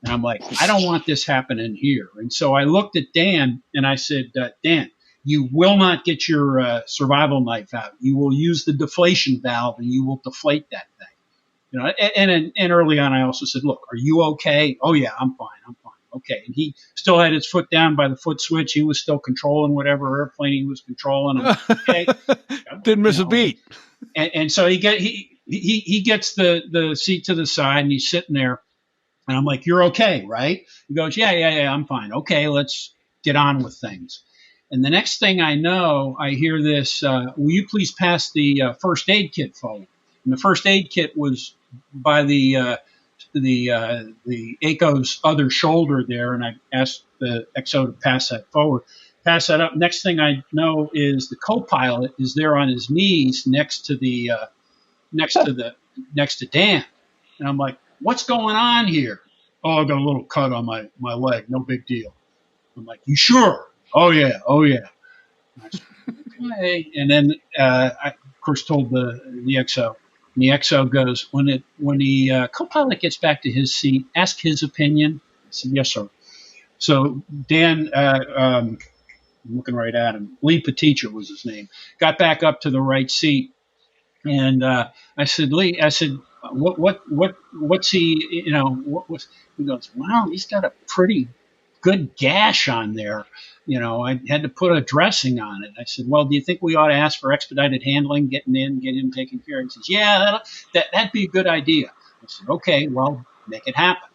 And I'm like, I don't want this happening here. And so I looked at Dan and I said, Dan, you will not get your survival knife out. You will use the deflation valve and you will deflate that thing. And early on, I also said, look, are you okay? Oh, yeah, I'm fine. Okay. And he still had his foot down by the foot switch. He was still controlling whatever airplane he was controlling. Okay. Didn't miss a beat. And so he gets the seat to the side and he's sitting there. And I'm like, you're okay, right? He goes, yeah, I'm fine. Okay, let's get on with things. And the next thing I know, I hear this, will you please pass the first aid kit forward? And the first aid kit was by the ACO's other shoulder there, and I asked the XO to pass that forward. Pass that up. Next thing I know is the co-pilot is there on his knees next to Dan, and I'm like, what's going on here? Oh, I got a little cut on my leg. No big deal. I'm like, you sure? Oh yeah. I said, okay. And then I of course told the XO. And the XO goes, when the co-pilot gets back to his seat, ask his opinion. I said, yes, sir. So Dan, I'm looking right at him. Lee Petitia was his name. Got back up to the right seat, and I said, Lee, what's he? What was? He goes, wow, he's got a pretty good gash on there. I had to put a dressing on it. I said, well, do you think we ought to ask for expedited handling, get him taken care of? He says, yeah, that'd be a good idea. I said, okay, well, make it happen.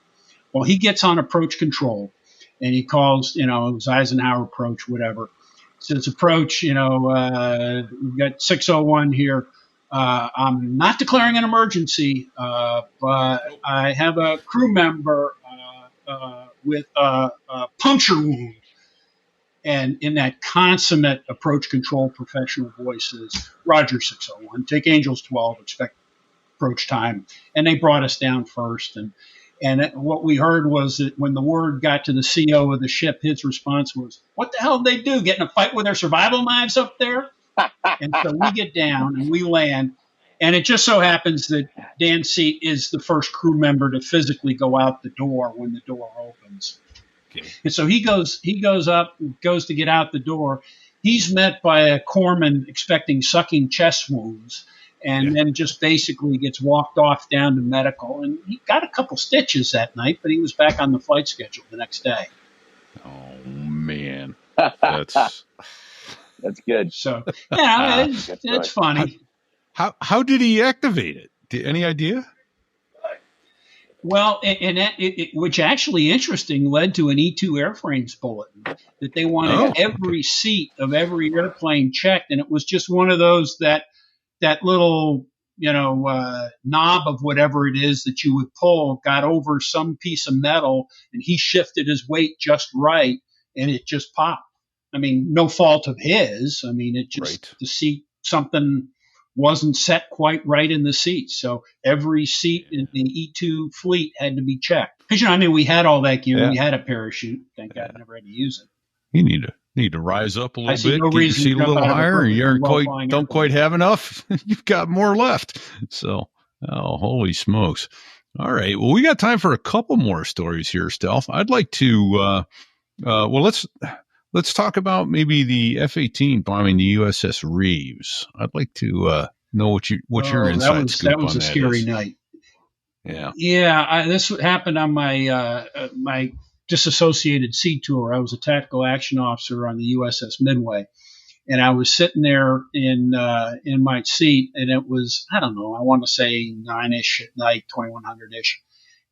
Well, he gets on approach control, and he calls, it was Eisenhower approach, whatever. Says approach, we've got 601 here. I'm not declaring an emergency, but I have a crew member with a puncture wound. And in that consummate approach control professional voices, Roger 601, take Angels 12, expect approach time. And they brought us down first. And what we heard was that when the word got to the CO of the ship, his response was, what the hell did they do? Get in a fight with their survival knives up there? And so we get down and we land. And it just so happens that Dan Seat is the first crew member to physically go out the door when the door opens. Okay. And so he goes up, goes to get out the door. He's met by a corpsman expecting sucking chest wounds, and then just basically gets walked off down to medical. And he got a couple stitches that night, but he was back on the flight schedule the next day. Oh, man. That's good. So, it's funny. How did he activate it? Any idea? Well, and which actually interesting led to an E-2 airframes bulletin that they wanted every seat of every airplane checked, and it was just one of those that little knob of whatever it is that you would pull got over some piece of metal, and he shifted his weight just right, and it just popped. I mean, no fault of his. I mean, it just the seat something wasn't set quite right in the seat. So every seat in the E-2 fleet had to be checked. Because, we had all that gear. Yeah. We had a parachute. Thank God I never had to use it. You need to rise up a little bit, get your seat a little higher. You don't quite have enough. You've got more left. So, holy smokes. All right. Well, we got time for a couple more stories here, Stealth. I'd like to, let's talk about maybe the F-18 bombing the USS Reeves. I'd like to know what your inside scoop on that is. That was a scary night. Yeah. Yeah. This happened on my my disassociated sea tour. I was a tactical action officer on the USS Midway, and I was sitting there in my seat, and it was, I don't know, I want to say 9-ish at night, 2100-ish.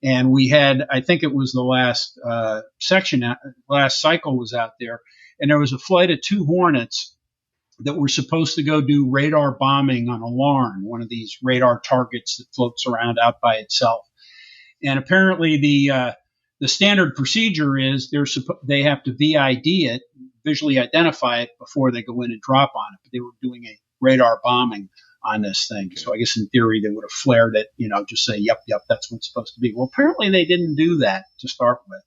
And we had, I think it was the last last cycle was out there, and there was a flight of 2 Hornets that were supposed to go do radar bombing on a Larn, one of these radar targets that floats around out by itself. And apparently the standard procedure is they have to VID it, visually identify it before they go in and drop on it. But they were doing a radar bombing on this thing. Okay. So I guess in theory they would have flared it, just say, yep, that's what it's supposed to be. Well, apparently they didn't do that to start with.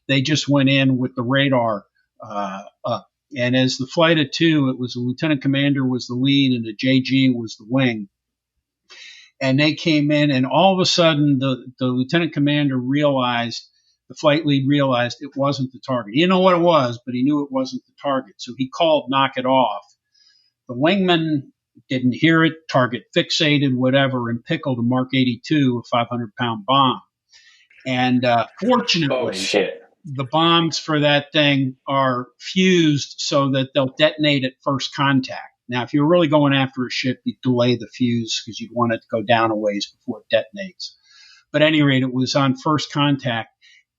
They just went in with the radar up. And as the flight of 2, it was a lieutenant commander was the lead and the JG was the wing. And they came in, and all of a sudden the lieutenant commander the flight lead realized it wasn't the target. He didn't know what it was, but he knew it wasn't the target. So he called knock it off. The wingman didn't hear it, target fixated, whatever, and pickled a Mark 82, a 500-pound bomb. And fortunately, the bombs for that thing are fused so that they'll detonate at first contact. Now, if you're really going after a ship, you delay the fuse because you'd want it to go down a ways before it detonates. But at any rate, it was on first contact,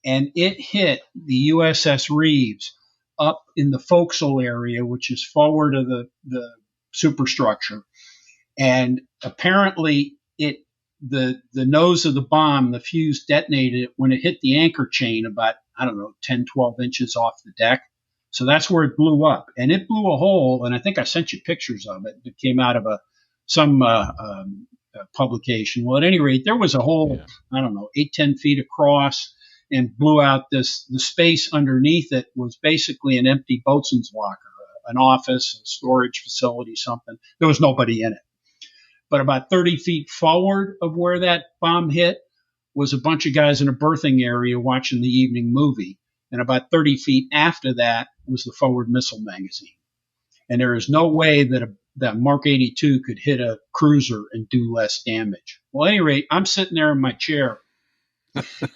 and it hit the USS Reeves up in the forecastle area, which is forward of the superstructure. And apparently the nose of the bomb, the fuse detonated it when it hit the anchor chain about, 10, 12 inches off the deck. So that's where it blew up. And it blew a hole, and I think I sent you pictures of it. It came out of some publication. Well, at any rate, there was a hole, 8, 10 feet across, and blew out the space underneath it was basically an empty boatswain's locker, an office, a storage facility, something. There was nobody in it. But about 30 feet forward of where that bomb hit was a bunch of guys in a berthing area watching the evening movie. And about 30 feet after that was the forward missile magazine. And there is no way that Mark 82 could hit a cruiser and do less damage. Well, at any rate, I'm sitting there in my chair,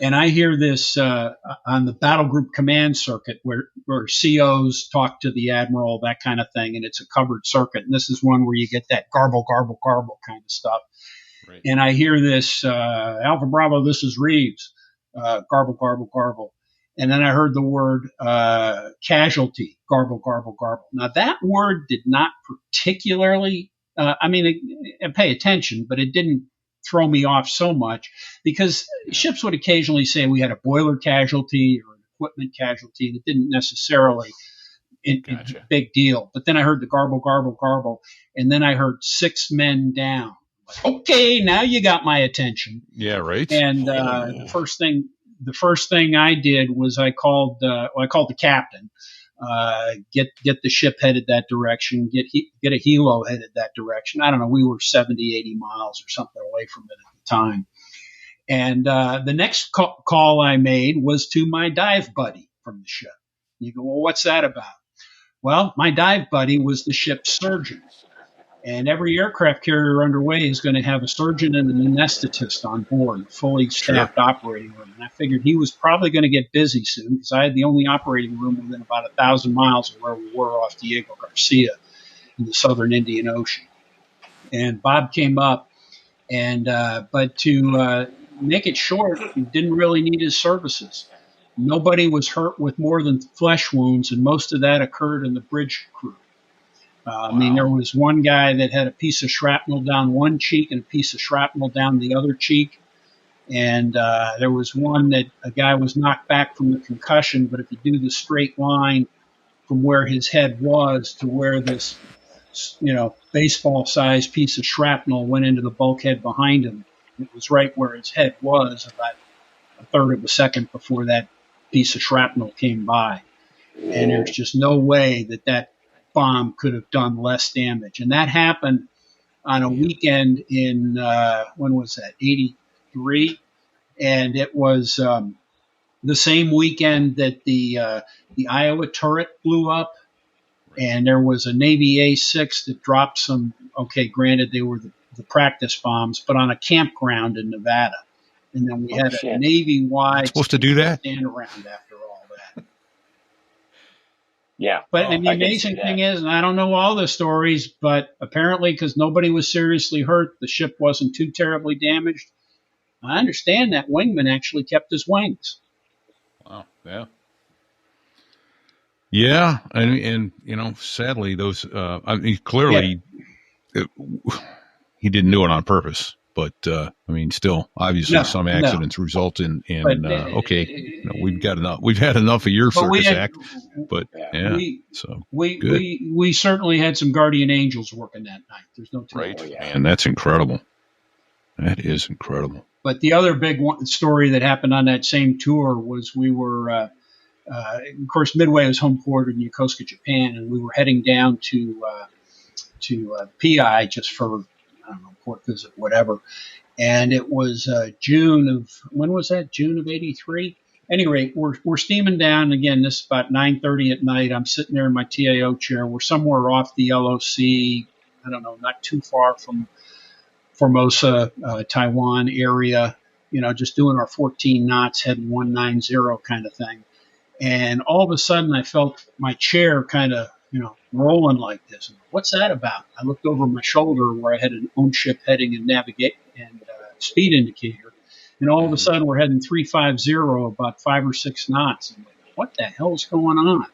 And I hear this on the battle group command circuit where COs talk to the admiral, that kind of thing. And it's a covered circuit. And this is one where you get that garble, garble, garble kind of stuff. Right. And I hear this, Alpha Bravo, this is Reeves, garble, garble, garble. And then I heard the word casualty, garble, garble, garble. Now, that word did not particularly, pay attention, but it didn't throw me off so much because ships would occasionally say we had a boiler casualty or an equipment casualty. That didn't necessarily Gotcha. big deal. But then I heard the garble, garble, garble, and then I heard 6 men down. Like, okay, now you got my attention. Yeah, right. And the first thing I did was I called the captain. Get the ship headed that direction, get a helo headed that direction. I don't know, we were 70, 80 miles or something away from it at the time. And the next call I made was to my dive buddy from the ship. You go, well, what's that about? Well, my dive buddy was the ship's surgeon. And every aircraft carrier underway is going to have a surgeon and an anesthetist on board, fully staffed operating room. And I figured he was probably going to get busy soon because I had the only operating room within about 1,000 miles of where we were off Diego Garcia in the southern Indian Ocean. And Bob came up, and but to make it short, he didn't really need his services. Nobody was hurt with more than flesh wounds, and most of that occurred in the bridge crew. There was one guy that had a piece of shrapnel down one cheek and a piece of shrapnel down the other cheek. And there was one that a guy was knocked back from the concussion, but if you do the straight line from where his head was to where this, baseball-sized piece of shrapnel went into the bulkhead behind him, it was right where his head was about a third of a second before that piece of shrapnel came by. And there's just no way that bomb could have done less damage. And that happened on a weekend in, when was that, 83? And it was the same weekend that the Iowa turret blew up. And there was a Navy A-6 that dropped some, granted they were the practice bombs, but on a campground in Nevada. And then we had a Navy-wide supposed to do that? stand around after all that. Yeah. But the amazing thing is, and I don't know all the stories, but apparently because nobody was seriously hurt, the ship wasn't too terribly damaged. I understand that wingman actually kept his wings. Wow. Yeah. Yeah. And sadly, those, clearly he didn't do it on purpose. But still, obviously, some accidents result in we've got enough. We've had enough of your circus act. But we certainly had some guardian angels working that night. There's no telling. Right, man, that's incredible. That is incredible. But the other big story that happened on that same tour was we were, of course, Midway was home port in Yokosuka, Japan, and we were heading down to PI just for, port visit, whatever. And it was June of 83? Any rate, we're steaming down. Again, this is about 9:30 at night. I'm sitting there in my TAO chair. We're somewhere off the LOC, not too far from Formosa, Taiwan area, just doing our 14 knots, heading 190 kind of thing. And all of a sudden I felt my chair kind of, rolling like this. What's that about? I looked over my shoulder where I had an own ship heading and navigate and speed indicator. And all of a sudden we're heading 350 about 5 or 6 knots. I'm like, what the hell's going on?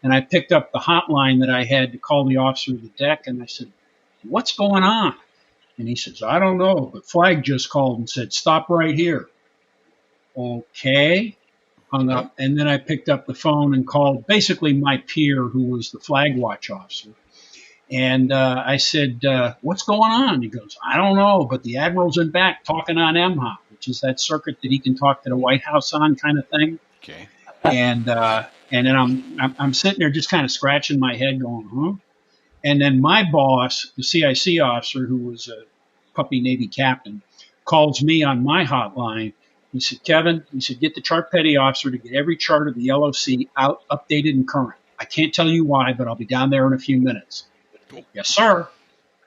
And I picked up the hotline that I had to call the officer of the deck. And I said, what's going on? And he says, I don't know, but Flag just called and said, stop right here. Okay. Hung up. And then I picked up the phone and called basically my peer, who was the flag watch officer. And I said, what's going on? He goes, I don't know, but the admiral's in back talking on MHOP, which is that circuit that he can talk to the White House on kind of thing. Okay. And then I'm sitting there just kind of scratching my head going, huh? And then my boss, the CIC officer, who was a puppy Navy captain, calls me on my hotline. He said, Kevin, get the chart petty officer to get every chart of the LOC out, updated and current. I can't tell you why, but I'll be down there in a few minutes. Yes, sir.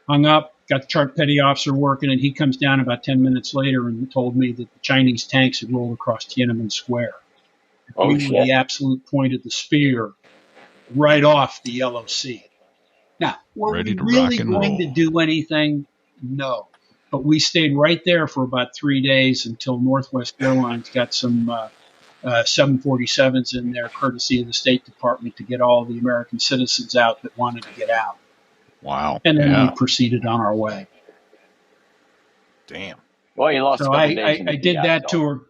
Hung up. got the chart petty officer working, and he comes down about 10 minutes later and told me that the Chinese tanks had rolled across Tiananmen Square. Oh, We were shit. the absolute point of the spear right off the Yellow Sea. Now, were Ready we to really rock and going to roll. do anything? No. But we stayed right there for about 3 days until Northwest Airlines got some 747s in there, courtesy of the State Department, to get all the American citizens out that wanted to get out. Wow. And then Yeah. we proceeded on our way. Damn. Well, you lost So a couple days. I did that tour.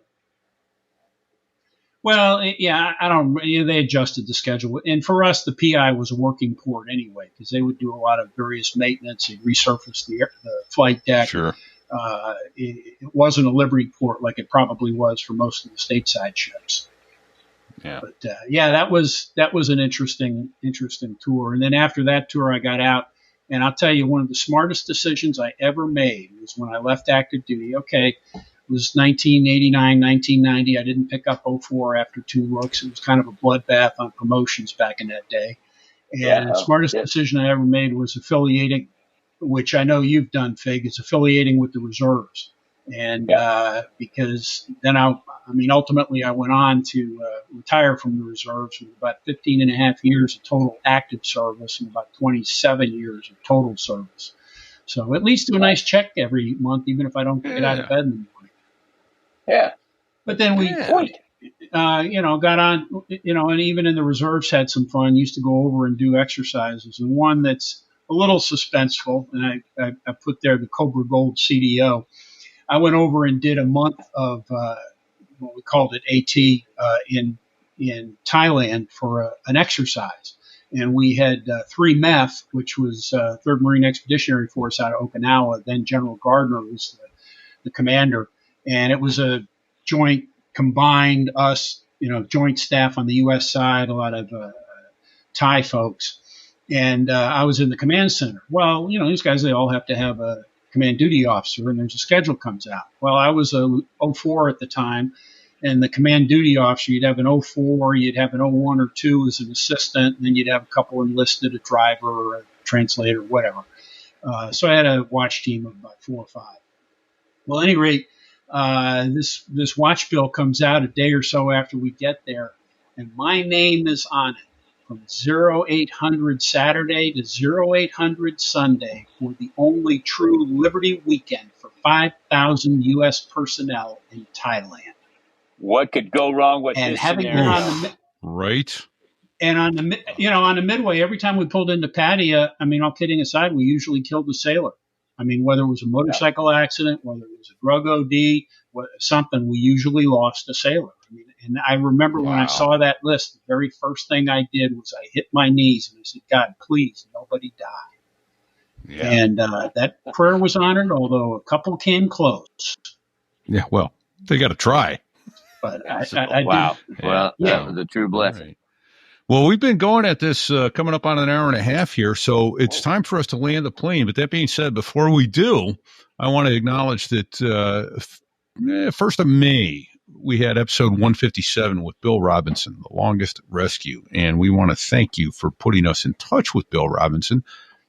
Well, yeah, I don't. They adjusted the schedule, and for us, the PI was a working port anyway, because they would do a lot of various maintenance and resurface the flight deck. Sure. It wasn't a Liberty port like it probably was for most of the stateside ships. Yeah. But yeah, that was an interesting tour. And then after that tour, I got out, and I'll tell you, one of the smartest decisions I ever made was when I left active duty. Okay. It was 1989, 1990. I didn't pick up 04 after 2 looks. It was kind of a bloodbath on promotions back in that day. And the smartest decision I ever made was affiliating, which I know you've done, Fig, is affiliating with the reserves. And because then ultimately I went on to retire from the reserves with about 15 and a half years of total active service and about 27 years of total service. So at least do a nice check every month, even if I don't get out of bed in the morning. Yeah. But then we, got on, and even in the reserves had some fun, used to go over and do exercises. And one that's a little suspenseful, and I put there the Cobra Gold CDO. I went over and did a month of what we called it AT in Thailand for an exercise. And we had 3 MEF, which was 3rd Marine Expeditionary Force out of Okinawa. Then General Gardner was the commander. And it was a joint combined joint staff on the U.S. side, a lot of Thai folks. And I was in the command center. Well, these guys, they all have to have a command duty officer, and there's a schedule comes out. Well, I was a 04 at the time, and the command duty officer, you'd have an 04, you'd have an 01 or 2 as an assistant, and then you'd have a couple enlisted, a driver or a translator, whatever. So I had a watch team of about 4 or 5. Well, at any rate, this watch bill comes out a day or so after we get there, and my name is on it from 0800 Saturday to 0800 Sunday for the only true Liberty weekend for 5,000 U.S. personnel in Thailand. What could go wrong with and this having scenario? been on the Right. And on the midway, every time we pulled into Pattaya, all kidding aside, we usually killed a sailor. Whether it was a motorcycle accident, whether it was a drug OD, something, we usually lost a sailor. And I remember when I saw that list, the very first thing I did was I hit my knees and I said, God, please, nobody die. Yeah. And that prayer was honored, although a couple came close. Yeah, well, they got to try. But I wow. did. Well, that was a true blessing. Right. Well, we've been going at this coming up on an hour and a half here, so it's time for us to land the plane. But that being said, before we do, I want to acknowledge that 1st of May, we had episode 157 with Bill Robinson, the longest rescue. And we want to thank you for putting us in touch with Bill Robinson.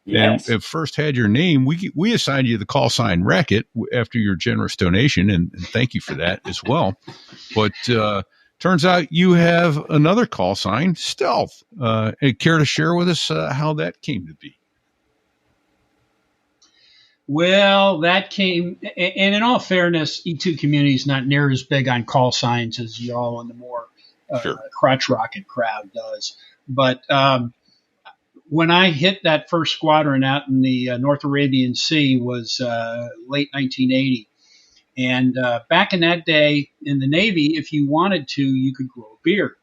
Yes. And first had your name. We assigned you the call sign Racket after your generous donation, and thank you for that as well. But turns out you have another call sign, Stealth. Care to share with us how that came to be? Well, that came, and in all fairness, E2 community is not near as big on call signs as y'all in the more crotch rocket crowd does. But when I hit that first squadron out in the North Arabian Sea was late 1980. And back in that day in the Navy, if you wanted to, you could grow a beard.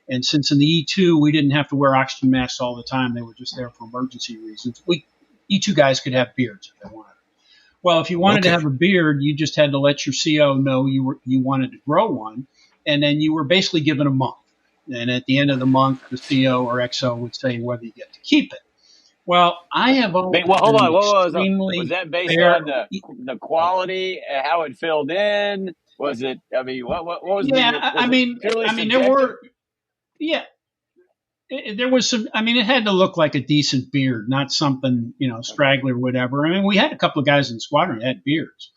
And since in the E2, we didn't have to wear oxygen masks all the time. They were just there for emergency reasons. E2 guys could have beards if they wanted. Well, if you wanted to have a beard, you just had to let your CO know you wanted to grow one. And then you were basically given a month. And at the end of the month, the CO or XO would say whether you get to keep it. Well, I have always hold on. Was that based on the quality, how it filled in? Was it? What was? Yeah, there were. Yeah, there was some, I mean, it had to look like a decent beard, not something, straggly or whatever. I mean, we had a couple of guys in the squadron that had beards.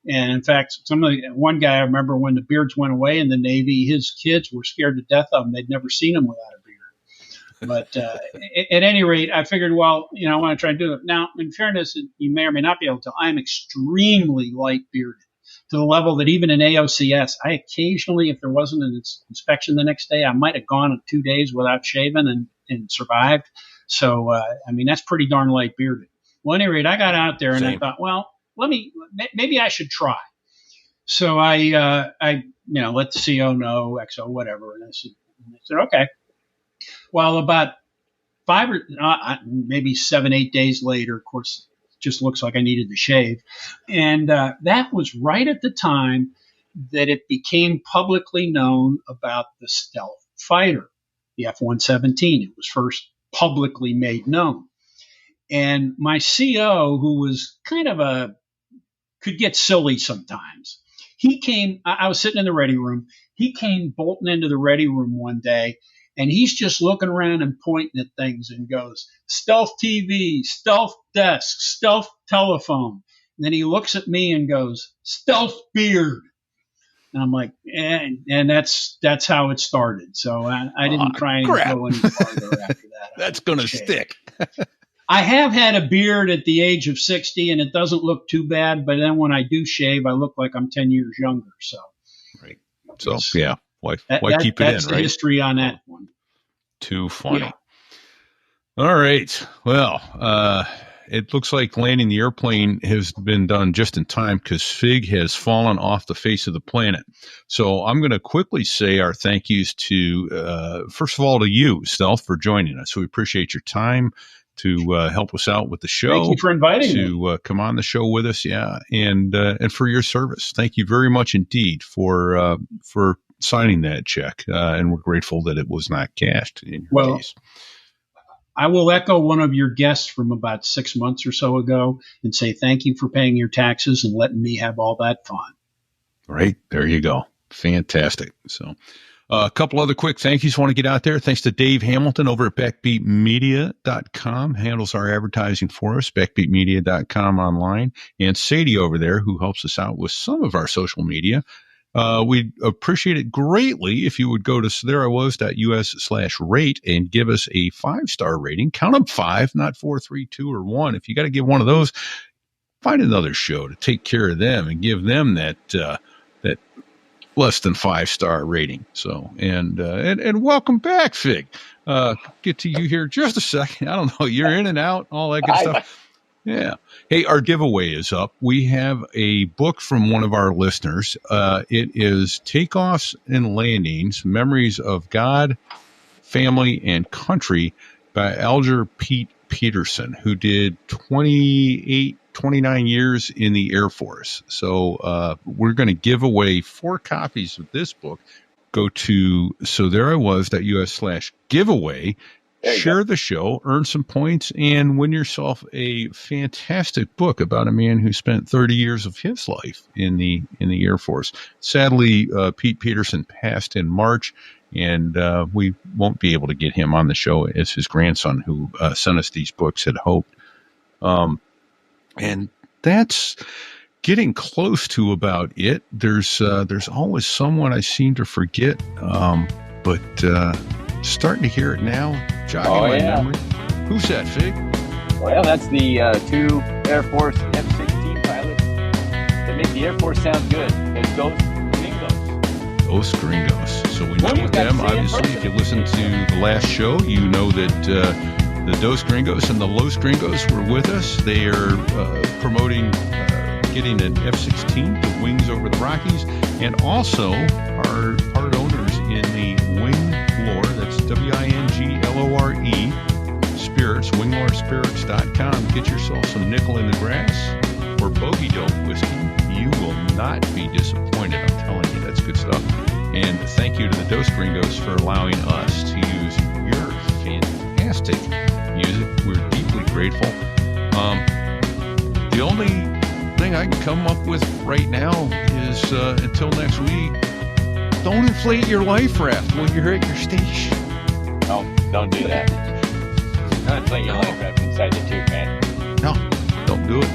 And in fact, one guy, I remember when the beards went away in the Navy, his kids were scared to death of him. They'd never seen him without a beard. But at any rate, I figured, well, I want to try to do it. Now, in fairness, you may or may not be able to. I am extremely light bearded to the level that even in AOCS, I occasionally, if there wasn't an inspection the next day, I might have gone 2 days without shaving and survived. So, I mean, that's pretty darn light bearded. Well, at any rate, I got out there and I thought, well, maybe I should try. So I let the CO know, XO, whatever. And I said, okay. Well, about 5 or maybe 7, 8 days later, of course, it just looks like I needed to shave. And that was right at the time that it became publicly known about the stealth fighter, the F-117. It was first publicly made known. And my CO, who was kind of could get silly sometimes, he came, I was sitting in the ready room. He came bolting into the ready room one day, and he's just looking around and pointing at things and goes, stealth TV, stealth desk, stealth telephone. And then he looks at me and goes, stealth beard. And I'm like, and that's how it started. So I didn't try and go any farther after that. That's going to stick. I have had a beard at the age of 60, and it doesn't look too bad. But then when I do shave, I look like I'm 10 years younger. So, right. So, yeah. Why keep it in, right? That's the history on that one. Too funny. Yeah. All right. Well, it looks like landing the airplane has been done just in time because Fig has fallen off the face of the planet. So I'm going to quickly say our thank yous to, first of all, to you, Stealth, for joining us. We appreciate your time to help us out with the show. Thank you for inviting me. To come on the show with us, yeah, and for your service. Thank you very much indeed for signing that check, and we're grateful that it was not cashed in your case. I will echo one of your guests from about 6 months or so ago and say thank you for paying your taxes and letting me have all that fun. Right, there you go. Fantastic. So a couple other quick thank yous I want to get out there. Thanks to Dave Hamilton over at backbeatmedia.com, handles our advertising for us, backbeatmedia.com online, and Sadie over there who helps us out with some of our social media. We'd appreciate it greatly if you would go to thereiwas.us/rate and give us a 5-star rating. Count them 5, not 4, 3, 2, or 1. If you got to give one of those, find another show to take care of them and give them that less than 5-star rating. So, and welcome back, Fig. Get to you here in just a second. I don't know. You're in and out, all that good stuff. Yeah. Hey, our giveaway is up. We have a book from one of our listeners. It is Takeoffs and Landings, Memories of God, Family, and Country by Alger Pete Peterson, who did 29 years in the Air Force. So we're going to give away 4 copies of this book. Go to thereiwas.us/giveaway. Share the show, earn some points, and win yourself a fantastic book about a man who spent 30 years of his life in the Air Force. Sadly, Pete Peterson passed in March, and we won't be able to get him on the show as his grandson who sent us these books had hoped. And that's getting close to about it. There's always someone I seem to forget, but starting to hear it now, jogging my memory. Who's that, Fig? Well, that's the 2 Air Force F-16 pilots that make the Air Force sound good. It's those gringos. Those gringos. So we met with them. Obviously, if you listened to the last show, you know that the Dos Gringos and the Los Gringos were with us. They are promoting getting an F-16 to wings over the Rockies, and also are part owners in the Wing Lore. That's WINGLORE Spirits, wingloreспirits.com. Get yourself some nickel in the grass or bogey dope whiskey. You will not be disappointed. I'm telling you, that's good stuff. And thank you to the Dos Gringos for allowing us to use your fantastic music. We're deeply grateful. The only thing I can come up with right now is until next week, don't inflate your life raft when you're at your station. Oh, Don't do that. Don't inflate your life raft inside the tube, man. No, don't do it.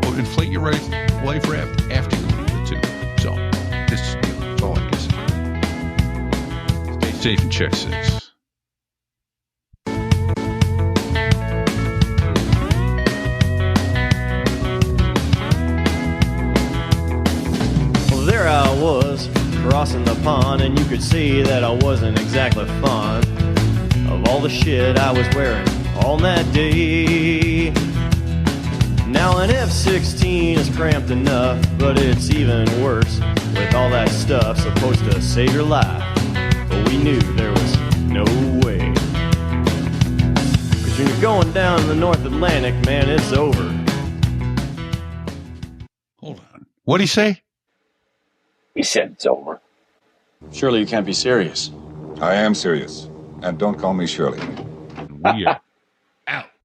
Well, inflate your life raft after you leave the tube. So, that's all I can say. Stay safe and check 6. There I was, crossing the pond, and you could see that I wasn't exactly fond of all the shit I was wearing on that day. Now an F-16 is cramped enough, but it's even worse with all that stuff supposed to save your life. But we knew there was no way. 'Cause when you're going down in the North Atlantic, man, it's over. Hold on. What'd he say? He said it's over. Surely you can't be serious. I am serious. And don't call me Shirley. We are out.